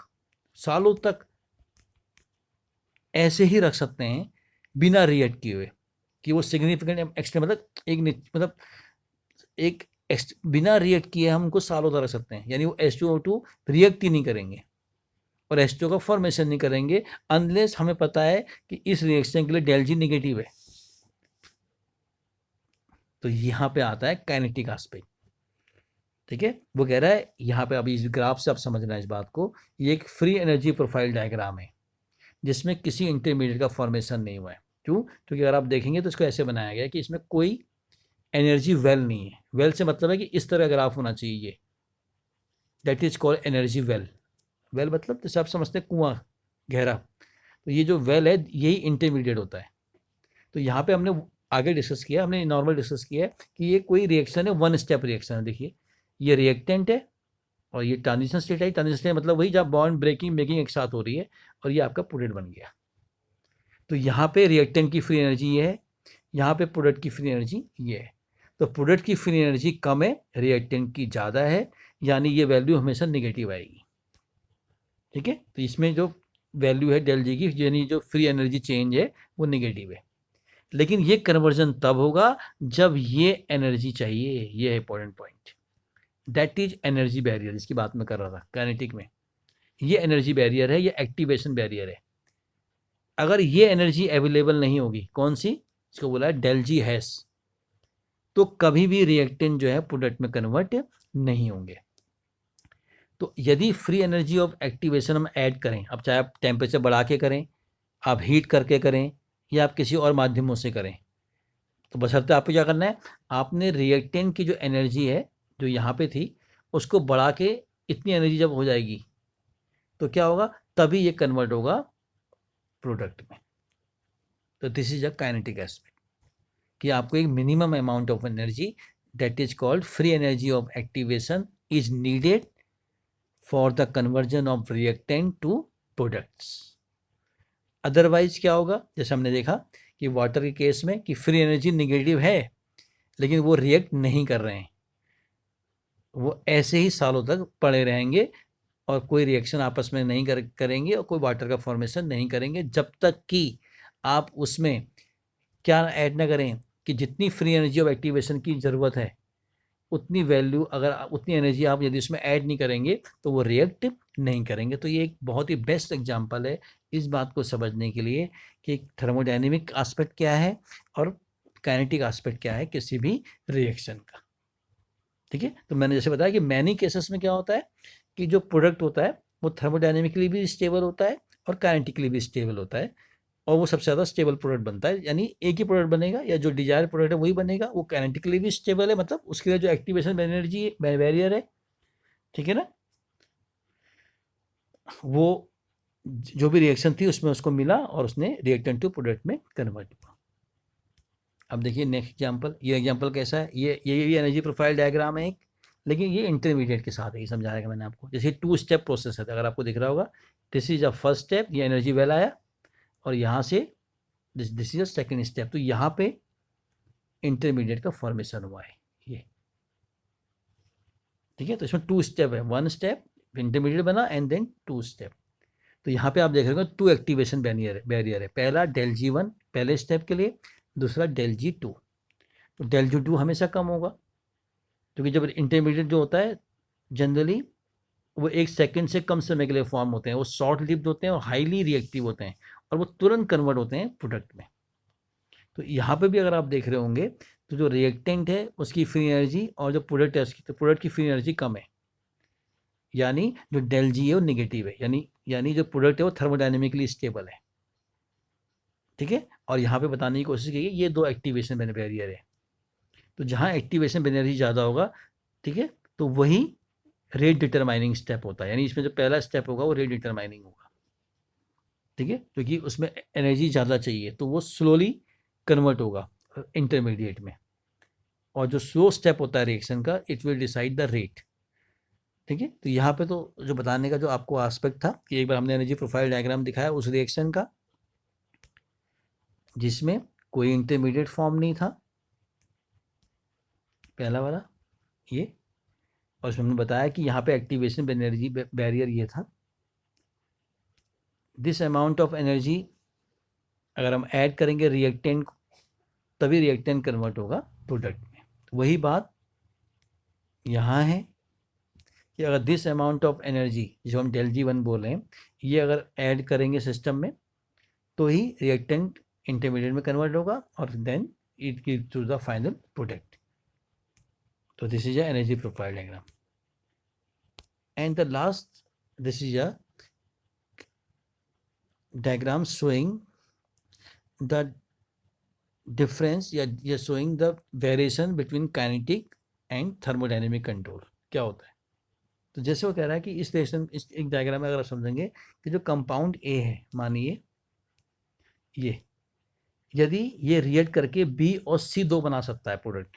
सालों तक ऐसे ही रख सकते हैं बिना रिएक्ट किए हुए, कि वो सिग्निफिकेंट एक्सटेंट मतलब एक बिना रिएक्ट किए हम उनको सालों तक रख सकते हैं, यानी वो H2O2 रिएक्ट ही नहीं करेंगे और H2O का फॉर्मेशन नहीं करेंगे अनलेस हमें पता है कि इस रिएक्शन के लिए डेल जी निगेटिव है। तो यहाँ पे आता है काइनेटिक एस्पेक्ट। ठीक है, वो कह रहा है यहाँ पे, अभी इस ग्राफ से आप समझना है इस बात को, ये एक फ्री एनर्जी प्रोफाइल डायग्राम है जिसमें किसी इंटरमीडिएट का फॉर्मेशन नहीं हुआ है। क्यों, क्योंकि अगर आप देखेंगे तो इसको ऐसे बनाया गया है कि इसमें कोई एनर्जी वेल नहीं है। वेल से मतलब है कि इस तरह ग्राफ होना चाहिए ये, that is called energy well. Well मतलब जैसे आप समझते हैं कुआं गहरा, तो ये जो वेल है यही इंटरमीडिएट होता है। तो यहाँ पे हमने आगे डिस्कस किया, हमने नॉर्मल डिस्कस किया है कि ये कोई रिएक्शन है, वन स्टेप रिएक्शन है। देखिए ये रिएक्टेंट है और ये ट्रांजिशन स्टेट है। ट्रांजिशन स्टेट मतलब वही जब बॉन्ड ब्रेकिंग मेकिंग एक साथ हो रही है, और ये आपका प्रोडक्ट बन गया। तो यहाँ पे रिएक्टेंट की फ्री एनर्जी ये है, यहाँ पे प्रोडक्ट की फ्री एनर्जी ये है। तो प्रोडक्ट की फ्री एनर्जी कम है, रिएक्टेंट की ज़्यादा है, यानी ये वैल्यू हमेशा निगेटिव आएगी। ठीक है, तो इसमें जो वैल्यू है डेल जी की, यानी जो फ्री एनर्जी चेंज है वो निगेटिव है। लेकिन ये कन्वर्जन तब होगा जब ये एनर्जी चाहिए। ये है important point. That is energy barrier, जिसकी बात मैं कर रहा था काइनेटिक में। ये एनर्जी बैरियर है, ये एक्टिवेशन बैरियर है। अगर ये एनर्जी अवेलेबल नहीं होगी, कौन सी, इसको बोला है डेल जी हैश, तो कभी भी रिएक्टेंट जो है प्रोडक्ट में कन्वर्ट नहीं होंगे। तो यदि फ्री एनर्जी ऑफ एक्टिवेशन हम ऐड करें, अब चाहे आप टेम्परेचर बढ़ा के करें, आप हीट करके करें, या आप किसी और माध्यमों से करें, तो बशर्ते आपको क्या करना है, आपने रिएक्टेंट की जो एनर्जी है जो यहाँ पे थी उसको बढ़ा के इतनी एनर्जी जब हो जाएगी तो क्या होगा, तभी ये कन्वर्ट होगा प्रोडक्ट में। तो this is a kinetic aspect, कि आपको एक minimum amount of energy that is called free energy of activation is needed for the conversion of reactant to products. Otherwise क्या होगा, जैसे हमने देखा कि वाटर के केस में कि फ्री एनर्जी निगेटिव है लेकिन वो रिएक्ट नहीं कर रहे हैं, वो ऐसे ही सालों तक पड़े रहेंगे और कोई रिएक्शन आपस में नहीं करेंगे और कोई वाटर का फॉर्मेशन नहीं करेंगे, जब तक कि आप उसमें क्या ऐड ना करें कि जितनी फ्री एनर्जी ऑफ एक्टिवेशन की ज़रूरत है उतनी वैल्यू, अगर उतनी एनर्जी आप यदि उसमें ऐड नहीं करेंगे तो वो रिएक्ट नहीं करेंगे। तो ये एक बहुत ही बेस्ट एग्जांपल है इस बात को समझने के लिए कि थर्मोडायनेमिक एस्पेक्ट क्या है और काइनेटिक एस्पेक्ट क्या है किसी भी रिएक्शन का। ठीक है, तो मैंने जैसे बताया कि मैनी केसेस में क्या होता है कि जो प्रोडक्ट होता है वो थर्मोडायनेमिकली भी स्टेबल होता है और काइनेटिकली भी स्टेबल होता है, और वो सबसे ज़्यादा स्टेबल प्रोडक्ट बनता है। यानी एक ही प्रोडक्ट बनेगा या जो डिजायर प्रोडक्ट है वही बनेगा, वो काइनेटिकली भी स्टेबल है, मतलब उसके लिए जो एक्टिवेशन एनर्जी बैरियर है, ठीक है ना, वो जो भी रिएक्शन थी उसमें उसको मिला और उसने रिएक्टेंट टू प्रोडक्ट में कन्वर्ट हुआ। अब देखिए नेक्स्ट एग्जांपल, ये एग्जांपल कैसा है, ये भी एनर्जी प्रोफाइल डायग्राम है एक, लेकिन ये इंटरमीडिएट के साथ है, ये समझा रहा मैंने आपको। जैसे 2 स्टेप प्रोसेस है, अगर आपको दिख रहा होगा, this is a first step, ये एनर्जी वेल आया, और यहाँ से this is a second step, तो यहाँ पे इंटरमीडिएट का फॉर्मेशन हुआ है ये। ठीक है, तो इसमें 2 स्टेप है, 1 स्टेप इंटरमीडिएट बना एंड देन 2 स्टेप। तो यहाँ पे आप देख रहे हो 2 एक्टिवेशन बैरियर है, पहला डेल जी 1 पहले स्टेप के लिए, दूसरा डेल जी 2। तो डेल जी 2 हमेशा कम होगा, क्योंकि जब इंटरमीडिएट जो होता है जनरली वो 1 सेकंड से कम समय के लिए फॉर्म होते हैं, वो शॉर्ट लिव्ड होते हैं और हाईली रिएक्टिव होते हैं, और वो तुरंत कन्वर्ट होते हैं प्रोडक्ट में। तो यहाँ पे भी अगर आप देख रहे होंगे तो जो रिएक्टेंट है उसकी फ्री एनर्जी और जो प्रोडक्ट है उसकी, तो प्रोडक्ट की फ्री एनर्जी कम है, यानी जो डेल जी है वो निगेटिव है, यानी जो प्रोडक्ट है वो थर्मोडायनेमिकली स्टेबल है। ठीक है, और यहाँ पे बताने की कोशिश की ये 2 एक्टिवेशन बैरियर है, तो जहाँ एक्टिवेशन एनर्जी ज़्यादा होगा, ठीक है, तो वही रेट डिटरमाइनिंग स्टेप होता है, यानी इसमें जो पहला स्टेप होगा वो रेट डिटरमाइनिंग होगा। ठीक है, क्योंकि उसमें एनर्जी ज़्यादा चाहिए तो वो स्लोली कन्वर्ट होगा इंटरमीडिएट में, और जो स्लो स्टेप होता है रिएक्शन का, it will decide the rate. ठीक है, तो यहाँ पे तो जो बताने का जो आपको एस्पेक्ट था कि एक बार हमने एनर्जी प्रोफाइल डायग्राम दिखाया उस रिएक्शन का जिसमें कोई इंटरमीडिएट फॉर्म नहीं था, पहला वाला ये, और उसमें हमने बताया कि यहाँ पे एक्टिवेशन एनर्जी बैरियर ये था, दिस अमाउंट ऑफ एनर्जी अगर हम ऐड करेंगे रिएक्टेंट तभी रिएक्टेंट कन्वर्ट होगा प्रोडक्ट में। वही बात यहाँ है कि अगर दिस अमाउंट ऑफ एनर्जी जो हम डेल जी 1 बोल रहे हैं, ये अगर ऐड करेंगे सिस्टम में तो ही रिएक्टेंट इंटरमीडिएट में कन्वर्ट होगा और then it gives to the final product. तो this is a energy profile diagram, and the last this is a diagram showing the difference या showing the variation between kinetic and thermodynamic control क्या होता है। तो जैसे वो कह रहा है कि इस एक डायग्राम में अगर आप समझेंगे कि जो कंपाउंड ए है, मानिए ये, यदि ये रिएक्ट करके बी और सी 2 बना सकता है प्रोडक्ट,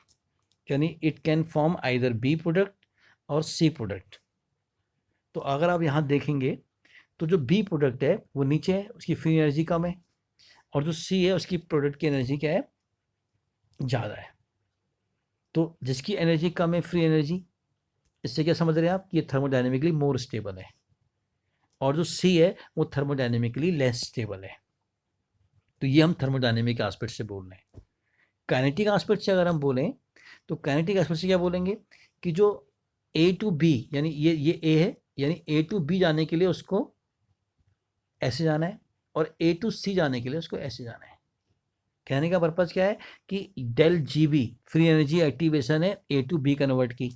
यानी it can form either B product और सी प्रोडक्ट। तो अगर आप यहाँ देखेंगे तो जो बी प्रोडक्ट है वो नीचे है, उसकी फ्री एनर्जी कम है, और जो सी है उसकी प्रोडक्ट की एनर्जी क्या है, ज़्यादा है। तो जिसकी एनर्जी कम है फ्री एनर्जी, इससे क्या समझ रहे हैं आप कि ये थर्मोडायनेमिकली मोर स्टेबल है, और जो सी है वो थर्मोडायनेमिकली लेस स्टेबल है। तो ये हम थर्मोडायनेमिक एस्पेक्ट से बोल रहे हैं। काइनेटिक एस्पेक्ट से अगर हम बोलें तो काइनेटिक एस्पेक्ट से क्या बोलेंगे कि जो ए टू बी, यानी ये ए है, यानी ए टू बी जाने के लिए उसको ऐसे जाना है और ए टू सी जाने के लिए उसको ऐसे जाना है। कहने का पर्पज क्या है कि del G B free energy activation है ए टू बी कन्वर्ट की,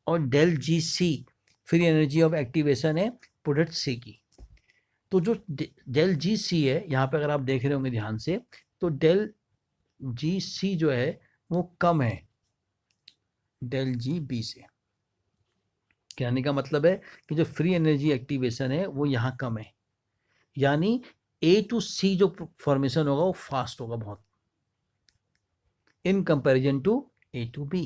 और del G C free energy of activation है प्रोडक्ट सी की। तो जो डेल जी सी है यहाँ पे अगर आप देख रहे होंगे ध्यान से, तो डेल जी सी जो है वो कम है डेल जी बी से। कहने का मतलब है कि जो फ्री एनर्जी एक्टिवेशन है वो यहाँ कम है, यानी ए टू सी जो फॉर्मेशन होगा वो फास्ट होगा बहुत in comparison to A to B.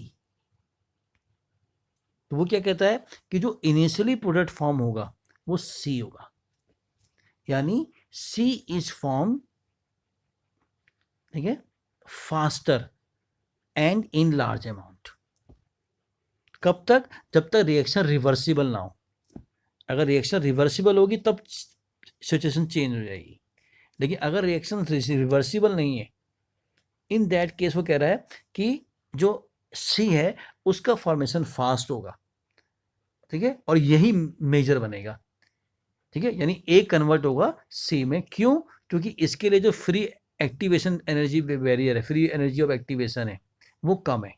तो वो क्या कहता है कि जो इनिशियली प्रोडक्ट फॉर्म होगा वो सी होगा, यानी सी इज फॉर्म, ठीक है, faster and in large amount. कब तक? जब तक रिएक्शन रिवर्सिबल ना हो। अगर रिएक्शन रिवर्सिबल होगी तब सिचुएशन चेंज हो जाएगी, लेकिन अगर रिएक्शन रिवर्सिबल नहीं है, इन दैट केस वो कह रहा है कि जो सी है उसका फॉर्मेशन फास्ट होगा, ठीक है, और यही मेजर बनेगा, ठीक है, यानी ए कन्वर्ट होगा सी में। क्यों? क्योंकि इसके लिए जो फ्री एक्टिवेशन एनर्जी बैरियर है, फ्री एनर्जी ऑफ एक्टिवेशन है, वो कम है,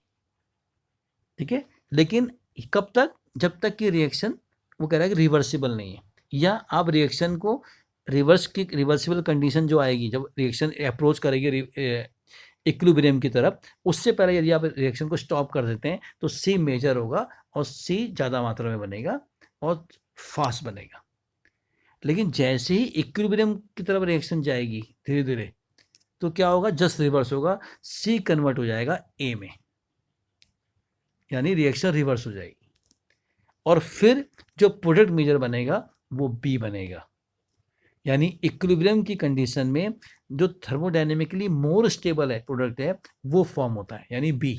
ठीक है। लेकिन कब तक? जब तक कि रिएक्शन, वो कह रहा है कि रिवर्सिबल नहीं है, या आप रिएक्शन को रिवर्सिबल कंडीशन जो आएगी जब रिएक्शन अप्रोच करेगी इक्विलिब्रियम की तरफ, उससे पहले यदि आप रिएक्शन को स्टॉप कर देते हैं तो सी मेजर होगा और सी ज़्यादा मात्रा में बनेगा और फास्ट बनेगा। लेकिन जैसे ही इक्विलिब्रियम की तरफ रिएक्शन जाएगी धीरे धीरे, तो क्या होगा? जस्ट रिवर्स होगा, सी कन्वर्ट हो जाएगा ए में, यानी रिएक्शन रिवर्स हो जाएगी, और फिर जो प्रोडक्ट मेजर बनेगा वो बी बनेगा। यानी इक्विलिब्रियम की कंडीशन में जो थर्मोडायनेमिकली मोर स्टेबल है प्रोडक्ट है वो फॉर्म होता है, यानी बी,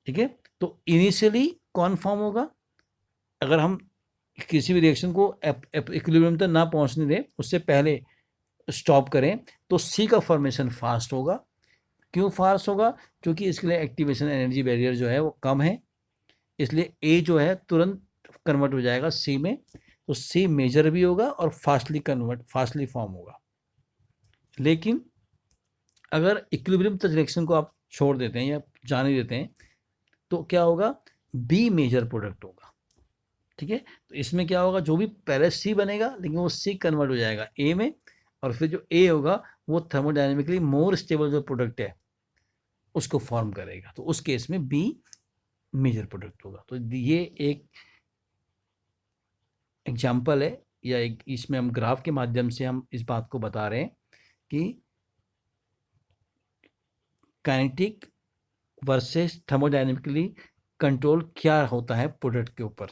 ठीक है। तो इनिशियली कौन फॉर्म होगा? अगर हम किसी भी रिएक्शन को इक्विलिब्रियम तक ना पहुंचने दें, उससे पहले स्टॉप करें, तो सी का फॉर्मेशन फास्ट होगा। क्यों फास्ट होगा? क्योंकि इसके लिए एक्टिवेशन एनर्जी बैरियर जो है वो कम है, इसलिए ए जो है तुरंत कन्वर्ट हो जाएगा सी में, तो सी मेजर भी होगा और फास्टली फॉर्म होगा। लेकिन अगर इक्विलिब्रियम तक रिएक्शन को आप छोड़ देते हैं या जाने देते हैं, तो क्या होगा? बी मेजर प्रोडक्ट होगा, ठीक है। तो इसमें क्या होगा? जो भी पहले सी बनेगा लेकिन वो सी कन्वर्ट हो जाएगा ए में, और फिर जो ए होगा वो थर्मोडायनेमिकली मोर स्टेबल जो प्रोडक्ट है उसको फॉर्म करेगा, तो उस केस में बी मेजर प्रोडक्ट होगा। तो ये एक एग्जाम्पल है, या एक इसमें हम ग्राफ के माध्यम से हम इस बात को बता रहे हैं कि काइनेटिक वर्सेस थर्मोडायनेमिकली कंट्रोल क्या होता है प्रोडक्ट के ऊपर,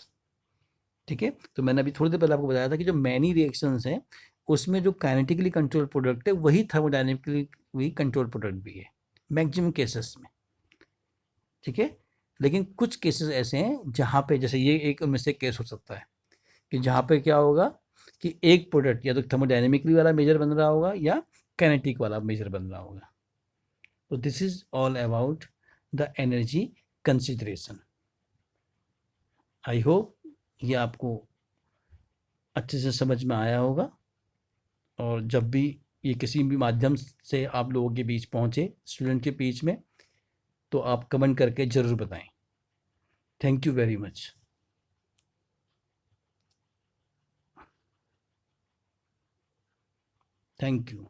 ठीक है। तो मैंने अभी थोड़ी देर पहले आपको बताया था कि जो मैनी रिएक्शंस हैं उसमें जो काइनेटिकली कंट्रोल प्रोडक्ट है वही थर्मोडायनेमिकली भी कंट्रोल प्रोडक्ट भी है मैक्सिमम केसेस में, ठीक है। लेकिन कुछ केसेस ऐसे हैं जहाँ पे, जैसे ये एक उनमें से केस हो सकता है कि जहाँ पे क्या होगा कि एक प्रोडक्ट या तो थर्मोडायनेमिकली वाला मेजर बन रहा होगा या काइनेटिक वाला मेजर बन रहा होगा। तो this is all about the energy consideration. I hope ये आपको अच्छे से समझ में आया होगा, और जब भी ये किसी भी माध्यम से आप लोगों के बीच पहुँचे, स्टूडेंट के बीच में, तो आप कमेंट करके ज़रूर बताएं। Thank you very much. Thank you.